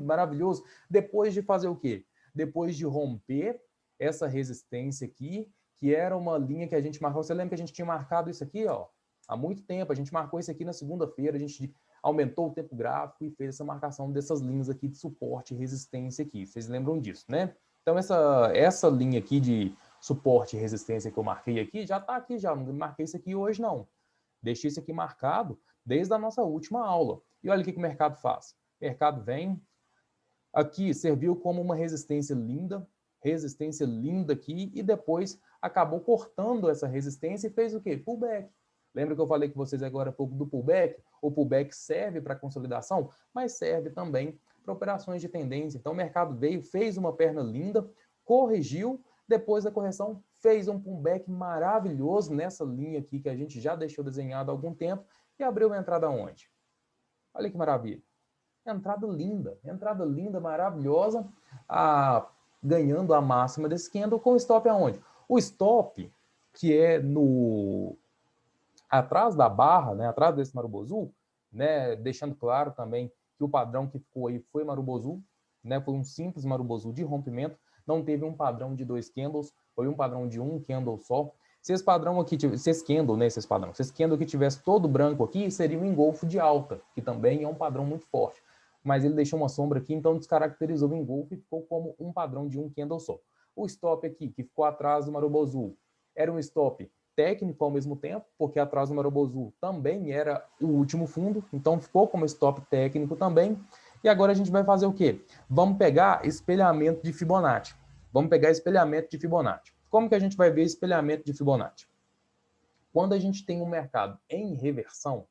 maravilhoso. Depois de fazer o quê? Depois de romper essa resistência aqui, que era uma linha que a gente marcou. Você lembra que a gente tinha marcado isso aqui, ó? Há muito tempo. A gente marcou isso aqui na segunda-feira, a gente aumentou o tempo gráfico e fez essa marcação dessas linhas aqui de suporte e resistência aqui. Vocês lembram disso, né? Então, essa linha aqui de suporte e resistência que eu marquei aqui, já está aqui já. Não marquei isso aqui hoje, não. Deixei isso aqui marcado desde a nossa última aula. E olha o que o mercado faz. O mercado vem aqui, serviu como uma resistência linda aqui, e depois acabou cortando essa resistência e fez o quê? Pullback. Lembra que eu falei com vocês agora há pouco do pullback? O pullback serve para consolidação, mas serve também para operações de tendência. Então o mercado veio, fez uma perna linda, corrigiu, depois da correção fez um pullback maravilhoso nessa linha aqui que a gente já deixou desenhado há algum tempo e abriu uma entrada onde? Olha que maravilha. Entrada linda, maravilhosa, ganhando a máxima desse candle com o stop aonde? O stop, que é atrás da barra, né, atrás desse Marubozu, né, deixando claro também que o padrão que ficou aí foi Marubozu, né, foi um simples Marubozu de rompimento, não teve um padrão de 2 candles, foi um padrão de um candle só. Se esse padrão aqui, se esse candle que tivesse todo branco aqui, seria um engolfo de alta, que também é um padrão muito forte. Mas ele deixou uma sombra aqui, então descaracterizou o engolfo e ficou como um padrão de um candle só. O stop aqui, que ficou atrás do Marubozu, era um stop técnico ao mesmo tempo, porque atrás do Marubozu também era o último fundo, então ficou como stop técnico também. E agora a gente vai fazer o quê? Vamos pegar espelhamento de Fibonacci. Como que a gente vai ver espelhamento de Fibonacci? Quando a gente tem um mercado em reversão,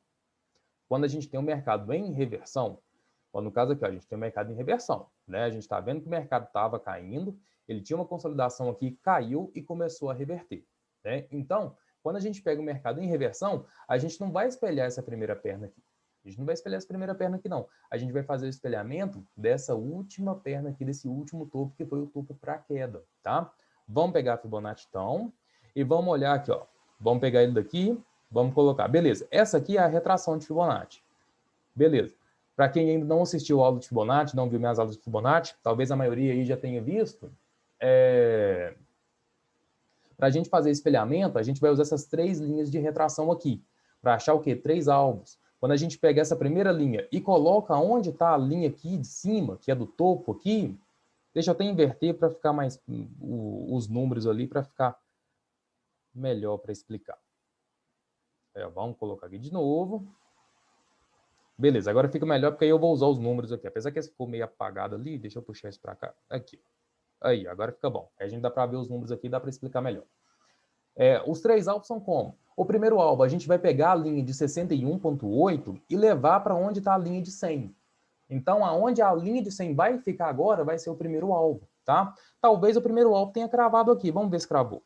no caso aqui, ó, a gente tem um mercado em reversão, né? A gente está vendo que o mercado estava caindo, ele tinha uma consolidação aqui, caiu e começou a reverter, né? Então, quando a gente pega o mercado em reversão, a gente não vai espelhar essa primeira perna aqui. Não. A gente vai fazer o espelhamento dessa última perna aqui, desse último topo, que foi o topo para queda, tá? Vamos pegar a Fibonacci, então, e vamos olhar aqui, ó. Vamos pegar ele daqui, vamos colocar. Beleza, essa aqui é a retração de Fibonacci. Beleza. Para quem ainda não assistiu a aula de Fibonacci, não viu minhas aulas de Fibonacci, talvez a maioria aí já tenha visto, Para a gente fazer espelhamento, a gente vai usar essas 3 linhas de retração aqui, para achar o quê? 3 alvos. Quando a gente pega essa primeira linha e coloca onde está a linha aqui de cima, que é do topo aqui, deixa eu até inverter para ficar mais os números ali, para ficar melhor para explicar. Vamos colocar aqui de novo. Beleza, agora fica melhor porque aí eu vou usar os números aqui. Apesar que esse ficou meio apagado ali, deixa eu puxar isso para cá. Aqui. Aí, agora fica bom. Aí a gente dá para ver os números aqui, dá para explicar melhor. Os 3 alvos são como? O primeiro alvo, a gente vai pegar a linha de 61.8 e levar para onde está a linha de 100. Então, aonde a linha de 100 vai ficar agora, vai ser o primeiro alvo, tá? Talvez o primeiro alvo tenha cravado aqui. Vamos ver se cravou.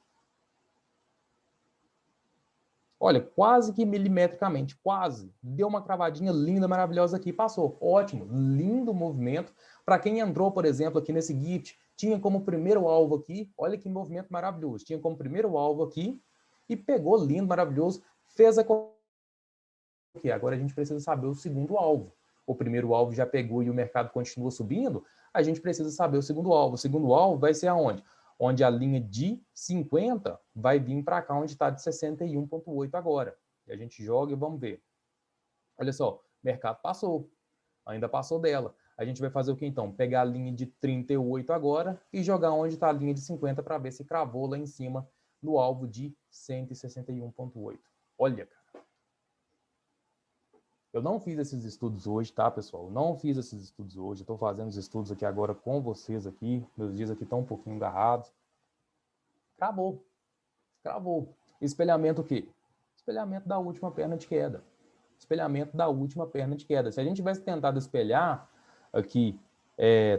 Olha, quase que milimetricamente, quase. Deu uma cravadinha linda, maravilhosa aqui, passou. Ótimo, lindo movimento. Para quem entrou, por exemplo, aqui nesse gift, tinha como primeiro alvo aqui, olha que movimento maravilhoso. Tinha como primeiro alvo aqui e pegou lindo, maravilhoso, fez a... Agora a gente precisa saber o segundo alvo. O primeiro alvo já pegou e o mercado continua subindo, a gente precisa saber o segundo alvo. O segundo alvo vai ser aonde? Onde a linha de 50 vai vir para cá, onde está de 61.8 agora. E a gente joga e vamos ver. Olha só, o mercado passou, ainda passou dela. A gente vai fazer o que então? Pegar a linha de 38 agora e jogar onde está a linha de 50 para ver se cravou lá em cima no alvo de 161.8. Olha, cara. Eu não fiz esses estudos hoje, tá, pessoal? Não fiz esses estudos hoje. Estou fazendo os estudos aqui agora com vocês aqui. Meus dias aqui estão um pouquinho agarrados. Cravou. Cravou. Espelhamento o quê? Espelhamento da última perna de queda. Espelhamento da última perna de queda. Se a gente tivesse tentado espelhar aqui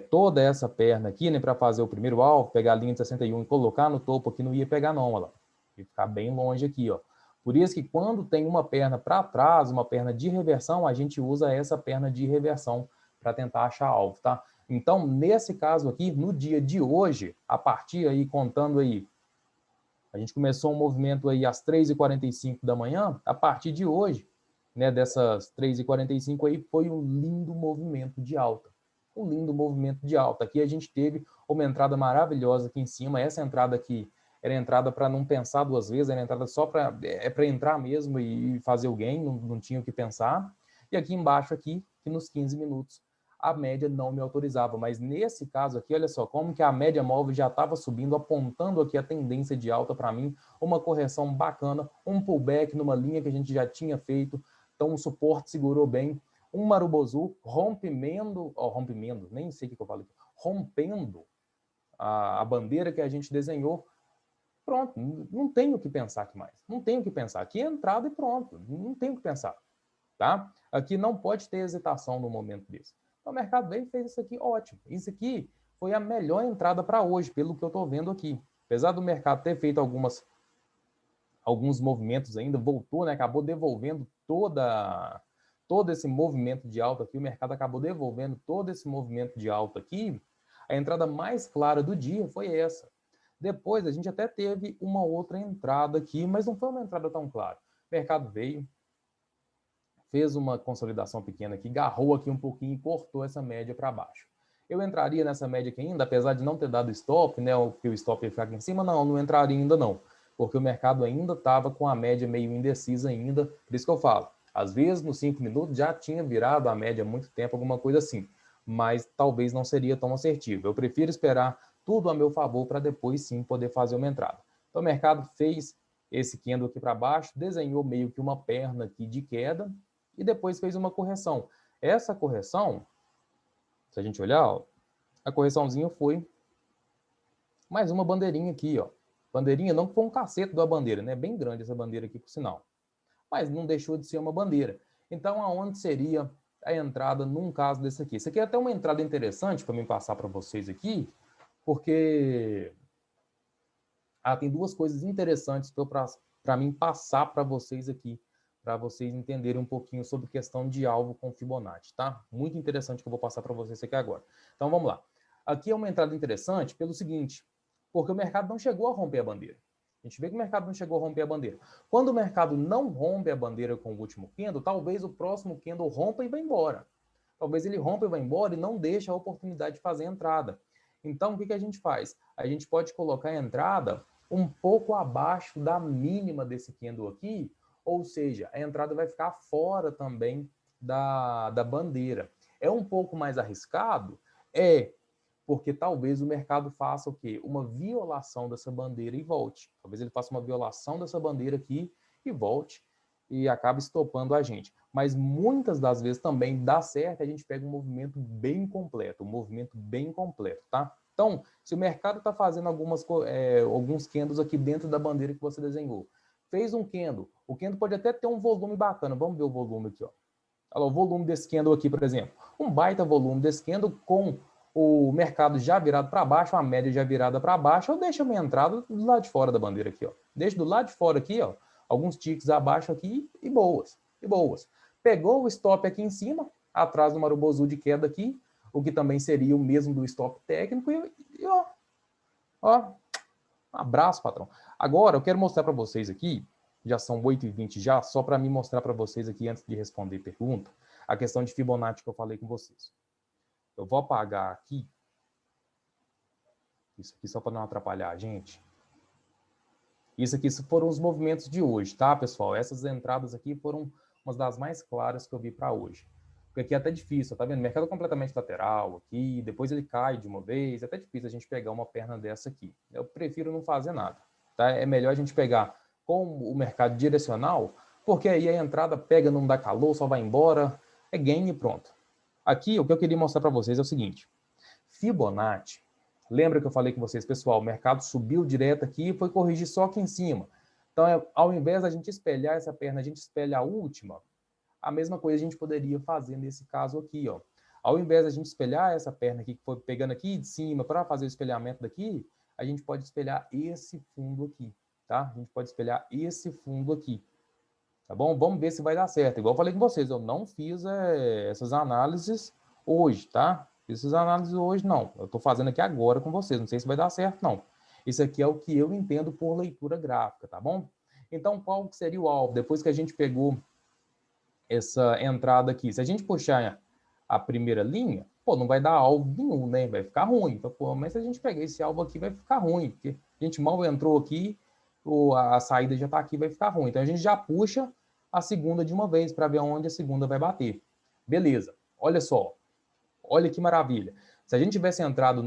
toda essa perna aqui, né, para fazer o primeiro alvo, pegar a linha de 61 e colocar no topo aqui, não ia pegar não, olha lá. Ia ficar bem longe aqui, ó. Por isso que quando tem uma perna para trás, uma perna de reversão, a gente usa essa perna de reversão para tentar achar alvo, tá? Então, nesse caso aqui, no dia de hoje, a partir aí, contando aí, a gente começou um movimento aí às 3h45 da manhã, a partir de hoje, né, dessas 3h45 aí, foi um lindo movimento de alta. Um lindo movimento de alta. Aqui a gente teve uma entrada maravilhosa aqui em cima, essa entrada aqui, era entrada para não pensar 2 vezes, era entrada só para entrar mesmo e fazer o gain, não tinha o que pensar. E aqui embaixo, aqui, que nos 15 minutos, a média não me autorizava. Mas nesse caso aqui, olha só, como que a média móvel já estava subindo, apontando aqui a tendência de alta para mim, uma correção bacana, um pullback numa linha que a gente já tinha feito, então o suporte segurou bem, um Marubozu rompendo, nem sei o que eu falo aqui, rompendo a bandeira que a gente desenhou. Pronto, não tenho o que pensar aqui mais. Não tenho o que pensar. Aqui é entrada e pronto. Não tenho o que pensar. Tá? Aqui não pode ter hesitação no momento desse. Então o mercado veio e fez isso aqui, ótimo. Isso aqui foi a melhor entrada para hoje, pelo que eu estou vendo aqui. Apesar do mercado ter feito alguns movimentos ainda, voltou, né? Acabou devolvendo todo esse movimento de alta aqui. O mercado acabou devolvendo todo esse movimento de alta aqui. A entrada mais clara do dia foi essa. Depois, a gente até teve uma outra entrada aqui, mas não foi uma entrada tão clara. O mercado veio, fez uma consolidação pequena aqui, agarrou aqui um pouquinho e cortou essa média para baixo. Eu entraria nessa média aqui ainda, apesar de não ter dado stop, né, que o stop ia ficar aqui em cima, não entraria ainda não, porque o mercado ainda estava com a média meio indecisa ainda, por isso que eu falo, às vezes nos 5 minutos já tinha virado a média há muito tempo, alguma coisa assim, mas talvez não seria tão assertivo. Eu prefiro esperar tudo a meu favor para depois sim poder fazer uma entrada. Então o mercado fez esse candle aqui para baixo, desenhou meio que uma perna aqui de queda e depois fez uma correção. Essa correção, se a gente olhar, ó, a correçãozinha foi mais uma bandeirinha aqui, ó. Bandeirinha não foi um cacete da bandeira, né? Bem grande essa bandeira aqui, por sinal. Mas não deixou de ser uma bandeira. Então, aonde seria a entrada num caso desse aqui? Isso aqui é até uma entrada interessante para mim passar para vocês aqui, porque tem 2 coisas interessantes para mim passar para vocês aqui, para vocês entenderem um pouquinho sobre questão de alvo com Fibonacci, tá? Muito interessante que eu vou passar para vocês aqui agora. Então, vamos lá. Aqui é uma entrada interessante pelo seguinte, porque o mercado não chegou a romper a bandeira. A gente vê que o mercado não chegou a romper a bandeira. Quando o mercado não rompe a bandeira com o último candle, talvez o próximo candle rompa e vá embora. Talvez ele rompa e vá embora e não deixe a oportunidade de fazer a entrada. Então, o que a gente faz? A gente pode colocar a entrada um pouco abaixo da mínima desse candle aqui, ou seja, a entrada vai ficar fora também da bandeira. É um pouco mais arriscado? É, porque talvez o mercado faça o quê? Uma violação dessa bandeira e volte. Talvez ele faça uma violação dessa bandeira aqui e volte e acabe estopando a gente. Mas muitas das vezes também dá certo, a gente pega um movimento bem completo, tá? Então, se o mercado está fazendo alguns candles aqui dentro da bandeira que você desenhou, fez um candle, o candle pode até ter um volume bacana, vamos ver o volume aqui, ó. Olha, o volume desse candle aqui, por exemplo, um baita volume desse candle com o mercado já virado para baixo, a média já virada para baixo, eu deixo a minha entrada do lado de fora da bandeira aqui, ó. Deixo do lado de fora aqui, ó, alguns ticks abaixo aqui e boas, e boas. Pegou o stop aqui em cima, atrás do Marubozu de queda aqui, o que também seria o mesmo do stop técnico e ó, um abraço, patrão. Agora, eu quero mostrar para vocês aqui, já são 8h20 já, só para mim mostrar para vocês aqui, antes de responder pergunta, a questão de Fibonacci que eu falei com vocês. Eu vou apagar aqui, isso aqui só para não atrapalhar a gente. Isso aqui foram os movimentos de hoje, tá, pessoal? Essas entradas aqui foram umas das mais claras que eu vi para hoje. Porque aqui é até difícil, tá vendo? O mercado completamente lateral aqui, depois ele cai de uma vez, é até difícil a gente pegar uma perna dessa aqui. Eu prefiro não fazer nada, tá? É melhor a gente pegar com o mercado direcional, porque aí a entrada pega, não dá calor, só vai embora, é gain e pronto. Aqui, o que eu queria mostrar para vocês é o seguinte. Fibonacci, lembra que eu falei com vocês, pessoal, o mercado subiu direto aqui e foi corrigir só aqui em cima. Então, ao invés da gente espelhar essa perna, a gente espelha a última, a mesma coisa a gente poderia fazer nesse caso aqui, ó. Ao invés da gente espelhar essa perna aqui, que foi pegando aqui de cima para fazer o espelhamento daqui, a gente pode espelhar esse fundo aqui, tá? A gente pode espelhar esse fundo aqui, tá bom? Vamos ver se vai dar certo. Igual eu falei com vocês, eu não fiz essas análises hoje, tá? Essas análises hoje não. Eu estou fazendo aqui agora com vocês. Não sei se vai dar certo, não. Isso aqui é o que eu entendo por leitura gráfica, tá bom? Então, qual seria o alvo? Depois que a gente pegou essa entrada aqui, se a gente puxar a primeira linha, pô, não vai dar alvo nenhum, né? Vai ficar ruim. Então, pô, mas se a gente pegar esse alvo aqui, vai ficar ruim, porque a gente mal entrou aqui, a saída já está aqui, vai ficar ruim. Então, a gente já puxa a segunda de uma vez para ver onde a segunda vai bater. Beleza. Olha só. Olha que maravilha. Se a gente tivesse entrado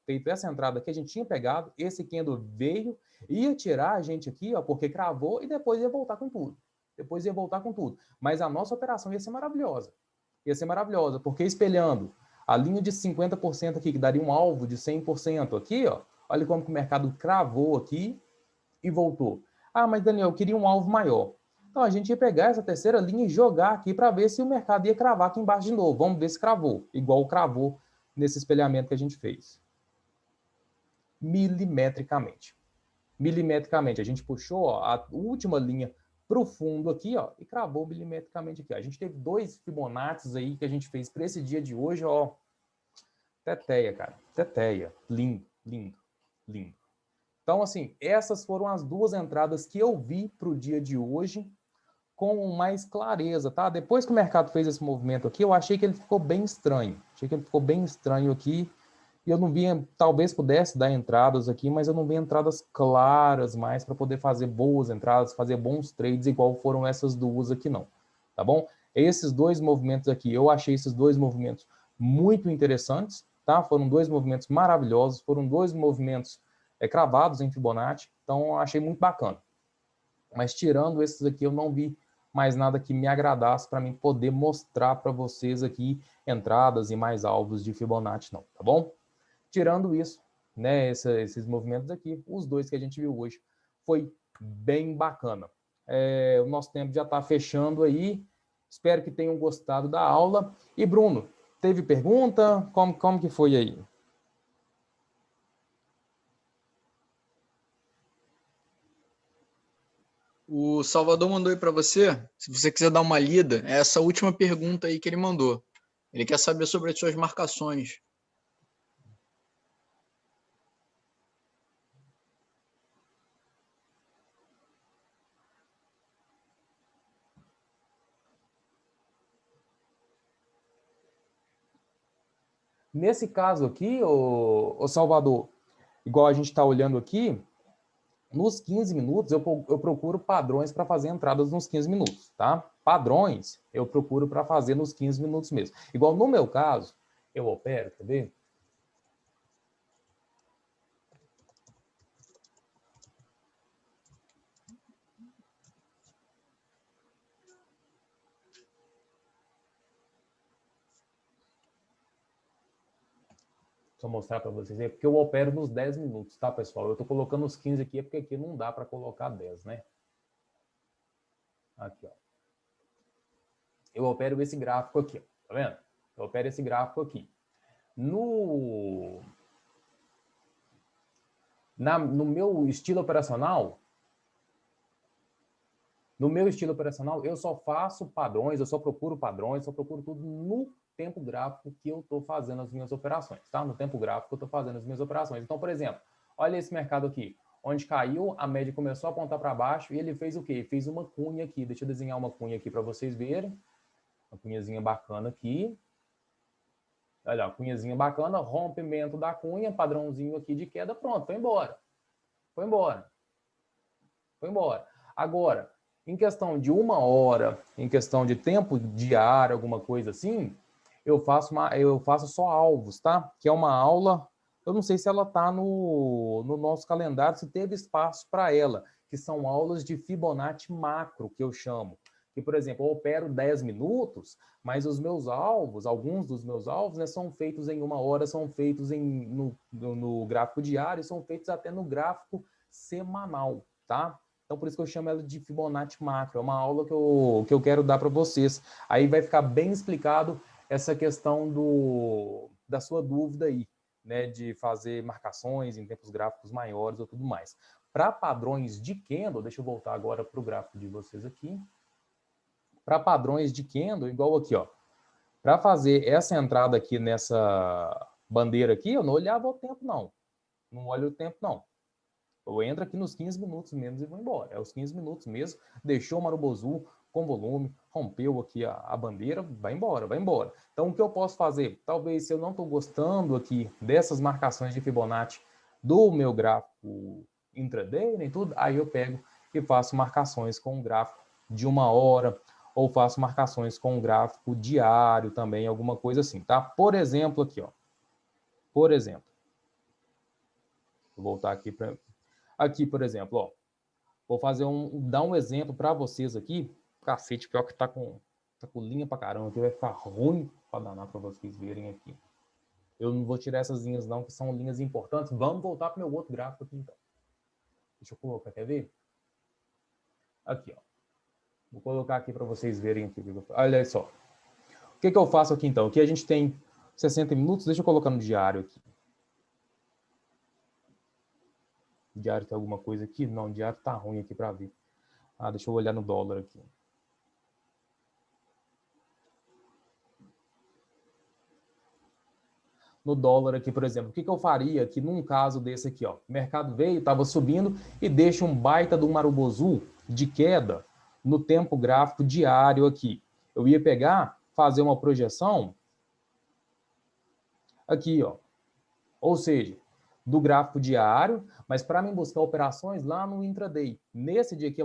feito essa entrada aqui, a gente tinha pegado, esse candle veio, ia tirar a gente aqui, ó, porque cravou, e depois ia voltar com tudo. Depois ia voltar com tudo. Mas a nossa operação ia ser maravilhosa. Ia ser maravilhosa, porque espelhando a linha de 50% aqui, que daria um alvo de 100% aqui, ó, olha como que o mercado cravou aqui e voltou. Ah, mas Daniel, eu queria um alvo maior. Então a gente ia pegar essa terceira linha e jogar aqui para ver se o mercado ia cravar aqui embaixo de novo. Vamos ver se cravou, igual cravou nesse espelhamento que a gente fez. Milimetricamente. Milimetricamente. A gente puxou ó, a última linha para o fundo aqui, ó, e cravou milimetricamente aqui. Ó. A gente teve 2 Fibonaccis aí que a gente fez para esse dia de hoje, ó. Teteia, cara. Teteia. Lindo, lindo, lindo. Então, assim, essas foram as 2 entradas que eu vi para o dia de hoje com mais clareza, tá? Depois que o mercado fez esse movimento aqui, eu achei que ele ficou bem estranho. Achei que ele ficou bem estranho aqui. E eu não vi, talvez pudesse dar entradas aqui, mas eu não vi entradas claras mais para poder fazer boas entradas, fazer bons trades, igual foram essas 2 aqui, não. Tá bom? Esses 2 movimentos aqui, eu achei esses 2 movimentos muito interessantes, tá? Foram 2 movimentos maravilhosos, foram 2 movimentos cravados em Fibonacci, então achei muito bacana. Mas tirando esses aqui, eu não vi mais nada que me agradasse para mim poder mostrar para vocês aqui entradas e mais alvos de Fibonacci, não, tá bom? Tirando isso, né, esses movimentos aqui, os 2 que a gente viu hoje, foi bem bacana. O nosso tempo já está fechando aí, espero que tenham gostado da aula. E Bruno, teve pergunta? Como que foi aí?
O Salvador mandou aí para você, se você quiser dar uma lida, é essa última pergunta aí que ele mandou. Ele quer saber sobre as suas marcações.
Nesse caso aqui, o Salvador, igual a gente está olhando aqui, nos 15 minutos eu procuro padrões para fazer entradas nos 15 minutos, tá? Padrões eu procuro para fazer nos 15 minutos mesmo. Igual no meu caso, eu opero, quer ver? Deixa eu mostrar para vocês aí, porque eu opero nos 10 minutos, tá, pessoal? Eu estou colocando os 15 aqui, porque aqui não dá para colocar 10, né? Aqui, ó. Eu opero esse gráfico aqui, ó. Tá vendo? Eu opero esse gráfico aqui. No meu estilo operacional, eu só faço padrões, eu só procuro padrões, só procuro tudo no tempo gráfico que eu estou fazendo as minhas operações, tá? No tempo gráfico eu estou fazendo as minhas operações. Então, por exemplo, olha esse mercado aqui, onde caiu, a média começou a apontar para baixo e ele fez o quê? Ele fez uma cunha aqui. Deixa eu desenhar uma cunha aqui para vocês verem. Uma cunhazinha bacana aqui. Olha, a cunhazinha bacana, rompimento da cunha, padrãozinho aqui de queda, pronto, foi embora. Foi embora. Foi embora. Agora, em questão de 1 hora, em questão de tempo diário, alguma coisa assim, eu faço só alvos, tá? Que é uma aula, eu não sei se ela tá no nosso calendário, se teve espaço para ela, que são aulas de Fibonacci macro, que eu chamo. Que, por exemplo, eu opero 10 minutos, mas os meus alvos, alguns dos meus alvos, né, são feitos em 1 hora, são feitos no gráfico diário, são feitos até no gráfico semanal, tá? Então, por isso que eu chamo ela de Fibonacci macro. É uma aula que eu quero dar para vocês. Aí vai ficar bem explicado essa questão da sua dúvida aí, né, de fazer marcações em tempos gráficos maiores ou tudo mais. Para padrões de candle, deixa eu voltar agora para o gráfico de vocês aqui. Para padrões de candle, igual aqui, ó. Para fazer essa entrada aqui nessa bandeira aqui, eu não olhava o tempo, não. Não olho o tempo, não. Eu entro aqui nos 15 minutos mesmo e vou embora. É os 15 minutos mesmo. Deixou o Marubozu com volume, rompeu aqui a bandeira, vai embora, vai embora. Então, o que eu posso fazer? Talvez, se eu não estou gostando aqui dessas marcações de Fibonacci do meu gráfico intraday, nem tudo, aí eu pego e faço marcações com um gráfico de 1 hora, ou faço marcações com um gráfico diário também, alguma coisa assim, tá? Por exemplo, aqui, ó. Por exemplo. Vou voltar aqui para... Aqui, por exemplo, ó. Vou dar um exemplo para vocês aqui. Cacete, pior que tá com linha pra caramba aqui, vai ficar ruim para danar para vocês verem aqui. Eu não vou tirar essas linhas não, que são linhas importantes. Vamos voltar para o meu outro gráfico aqui, então. Deixa eu colocar, quer ver? Aqui, ó. Vou colocar aqui para vocês verem aqui. Olha só. O que eu faço aqui, então? Aqui a gente tem 60 minutos. Deixa eu colocar no diário aqui. Diário tem alguma coisa aqui? Não, diário tá ruim aqui para ver. Ah, deixa eu olhar no dólar aqui. No dólar aqui, por exemplo, o que eu faria aqui num caso desse aqui, ó? O mercado veio, estava subindo e deixa um baita do Marubozu de queda no tempo gráfico diário aqui. Eu ia pegar, fazer uma projeção aqui, ó. Ou seja, do gráfico diário, mas para mim buscar operações lá no intraday. Nesse dia aqui,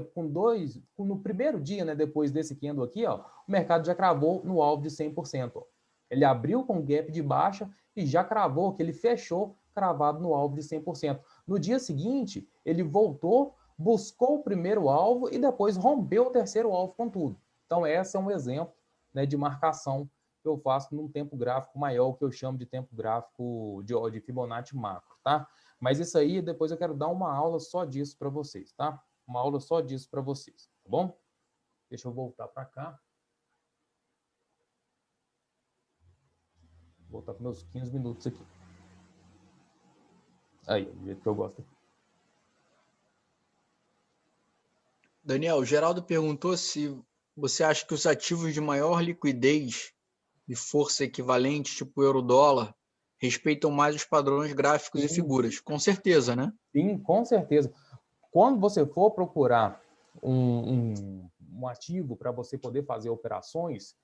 no primeiro dia, né, depois desse candle aqui, ó, o mercado já cravou no alvo de 100%. Ó. Ele abriu com gap de baixa e já cravou, que ele fechou cravado no alvo de 100%. No dia seguinte, ele voltou, buscou o primeiro alvo e depois rompeu o terceiro alvo com tudo. Então, esse é um exemplo, né, de marcação que eu faço num tempo gráfico maior, o que eu chamo de tempo gráfico de Fibonacci macro, tá? Mas isso aí, depois eu quero dar uma aula só disso para vocês, tá? Uma aula só disso para vocês, tá bom? Deixa eu voltar para cá. Vou voltar para meus 15 minutos aqui. Aí, do jeito que eu gosto.
Daniel, o Geraldo perguntou se você acha que os ativos de maior liquidez e força equivalente, tipo euro-dólar, respeitam mais os padrões gráficos e figuras. Com certeza, né?
Sim, com certeza. Quando você for procurar um ativo para você poder fazer operações,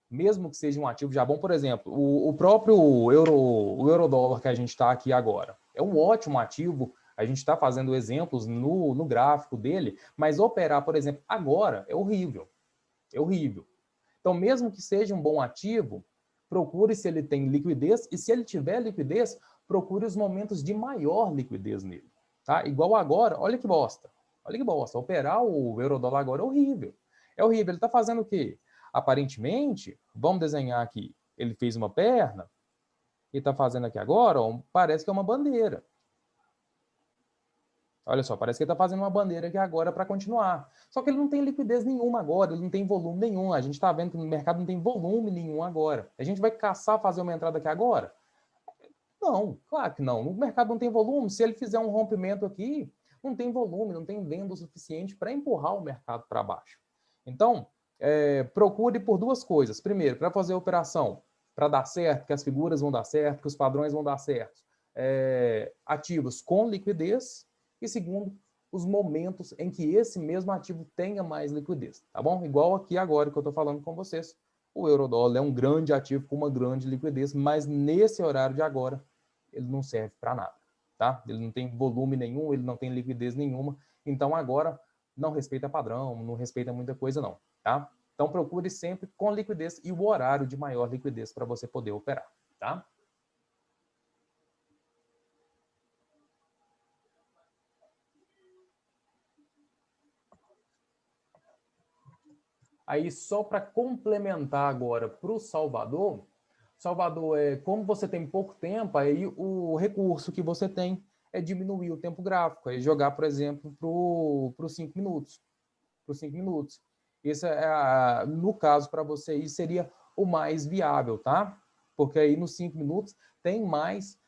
mesmo que seja um ativo já bom, por exemplo, o próprio euro-dólar que a gente está aqui agora. É um ótimo ativo, a gente está fazendo exemplos no gráfico dele, mas operar, por exemplo, agora é horrível. É horrível. Então, mesmo que seja um bom ativo, procure se ele tem liquidez, e se ele tiver liquidez, procure os momentos de maior liquidez nele. Tá? Igual agora, olha que bosta. Olha que bosta. Operar o euro-dólar agora é horrível. É horrível. Ele está fazendo o quê? Aparentemente, vamos desenhar aqui. Ele fez uma perna, e está fazendo aqui agora, ó, parece que é uma bandeira. Olha só, parece que ele está fazendo uma bandeira aqui agora para continuar. Só que ele não tem liquidez nenhuma agora, ele não tem volume nenhum. A gente está vendo que no mercado não tem volume nenhum agora. A gente vai caçar fazer uma entrada aqui agora? Não, claro que não. No mercado não tem volume. Se ele fizer um rompimento aqui, não tem volume, não tem venda o suficiente para empurrar o mercado para baixo. Então, procure por duas coisas. Primeiro, para fazer a operação, para dar certo, que as figuras vão dar certo, que os padrões vão dar certo. Ativos com liquidez. E segundo, os momentos em que esse mesmo ativo tenha mais liquidez, tá bom? Igual aqui agora que eu estou falando com vocês. O euro-dólar é um grande ativo com uma grande liquidez, mas nesse horário de agora, ele não serve para nada, tá? Ele não tem volume nenhum, ele não tem liquidez nenhuma. Então agora, não respeita padrão, não respeita muita coisa não, tá? Então procure sempre com liquidez e o horário de maior liquidez para você poder operar, tá? Aí, só para complementar agora para o Salvador, como você tem pouco tempo, aí o recurso que você tem é diminuir o tempo gráfico, aí jogar, por exemplo, para os 5 minutos. Para os 5 minutos. Esse no caso, para você, isso seria o mais viável, tá? Porque aí nos 5 minutos tem mais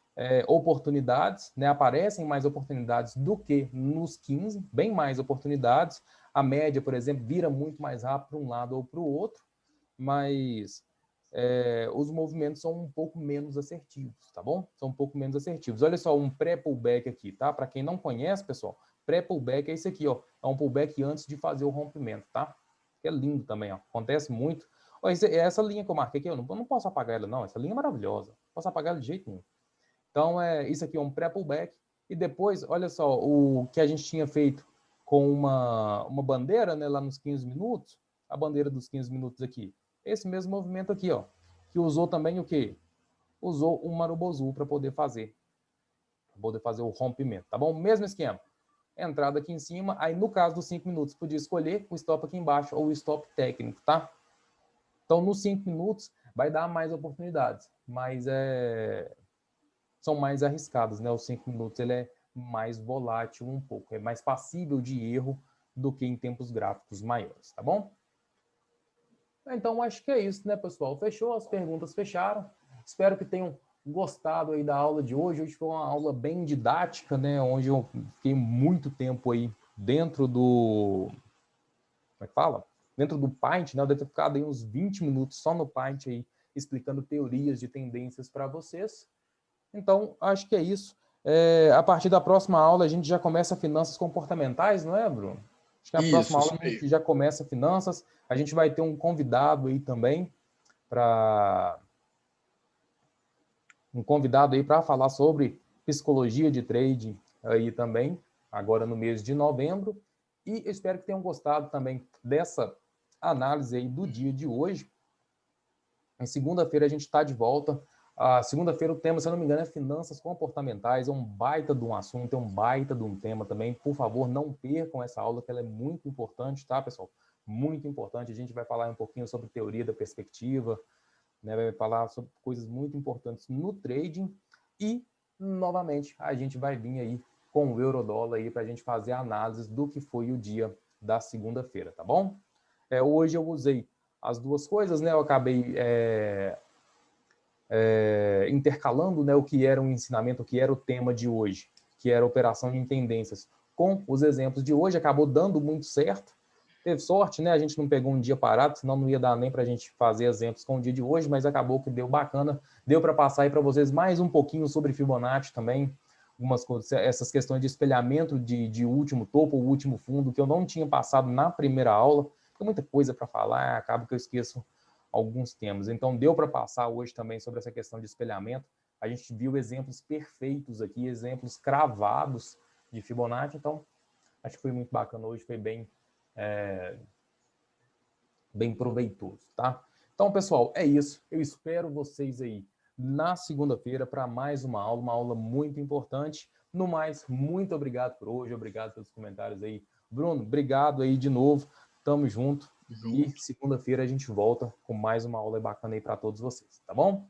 oportunidades, né? Aparecem mais oportunidades do que nos 15, bem mais oportunidades. A média, por exemplo, vira muito mais rápido para um lado ou para o outro, mas os movimentos são um pouco menos assertivos, tá bom? São um pouco menos assertivos. Olha só, um pré-pullback aqui, tá? Para quem não conhece, pessoal, pré-pullback é esse aqui, ó. É um pullback antes de fazer o rompimento, tá? É lindo também, ó. Acontece muito. Ó, essa linha que eu marquei aqui, eu não posso apagar ela, não. Essa linha é maravilhosa. Não posso apagar ela de jeito nenhum. Então, isso aqui é um pré-pullback. E depois, olha só, o que a gente tinha feito com uma bandeira, né, lá nos 15 minutos, a bandeira dos 15 minutos aqui. Esse mesmo movimento aqui, ó, que usou também o quê? Usou um Marubozu para poder fazer o rompimento, tá bom? Mesmo esquema. Entrada aqui em cima, aí no caso dos 5 minutos, podia escolher o stop aqui embaixo ou o stop técnico, tá? Então, nos 5 minutos, vai dar mais oportunidades, mas são mais arriscados, né? Os 5 minutos, ele é mais volátil um pouco, é mais passível de erro do que em tempos gráficos maiores, tá bom? Então, acho que é isso, né, pessoal? Fechou, as perguntas fecharam. Espero que tenham gostado aí da aula de hoje. Hoje foi uma aula bem didática, né? Onde eu fiquei muito tempo aí dentro do... Como é que fala? Dentro do Paint, né? Eu devo ter ficado aí uns 20 minutos só no Paint aí, explicando teorias de tendências para vocês. Então, acho que é isso. A partir da próxima aula, a gente já começa finanças comportamentais, não é, Bruno? Acho que na próxima aula a gente já começa finanças. A gente vai ter um convidado aí também para falar sobre psicologia de trade aí também, agora no mês de novembro. E espero que tenham gostado também dessa análise aí do dia de hoje. Em segunda-feira a gente está de volta. Segunda-feira o tema, se eu não me engano, é finanças comportamentais. É um baita de um assunto, é um baita de um tema também. Por favor, não percam essa aula, que ela é muito importante, tá, pessoal? Muito importante. A gente vai falar um pouquinho sobre teoria da perspectiva, né? Vai falar sobre coisas muito importantes no trading. E, novamente, a gente vai vir aí com o euro-dólar aí para a gente fazer a análise do que foi o dia da segunda-feira, tá bom? Hoje eu usei as duas coisas, né? Eu acabei intercalando, né, o que era um ensinamento, o que era o tema de hoje, que era operação em tendências, com os exemplos de hoje. Acabou dando muito certo. Teve sorte, né? A gente não pegou um dia parado, senão não ia dar nem para a gente fazer exemplos com o dia de hoje, mas acabou que deu bacana. Deu para passar aí para vocês mais um pouquinho sobre Fibonacci também, algumas coisas, essas questões de espelhamento de último topo, o último fundo, que eu não tinha passado na primeira aula. Tem muita coisa para falar, acaba que eu esqueço alguns temas. Então, deu para passar hoje também sobre essa questão de espelhamento. A gente viu exemplos perfeitos aqui, exemplos cravados de Fibonacci, então acho que foi muito bacana hoje, foi bem proveitoso, tá? Então, pessoal, é isso. Eu espero vocês aí na segunda-feira para mais uma aula muito importante. No mais, muito obrigado por hoje, obrigado pelos comentários aí. Bruno, obrigado aí de novo, tamo junto. E segunda-feira a gente volta com mais uma aula bacana aí para todos vocês, tá bom?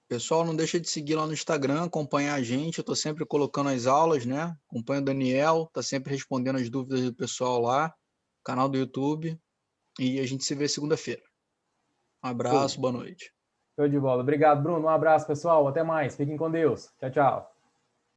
Pessoal, não deixa de seguir lá no Instagram, acompanhar a gente, eu tô sempre colocando as aulas, né? Acompanha o Daniel, tá sempre respondendo as dúvidas do pessoal lá, canal do YouTube, e a gente se vê segunda-feira. Um abraço, boa noite.
Show de bola. Obrigado, Bruno. Um abraço, pessoal. Até mais. Fiquem com Deus. Tchau, tchau.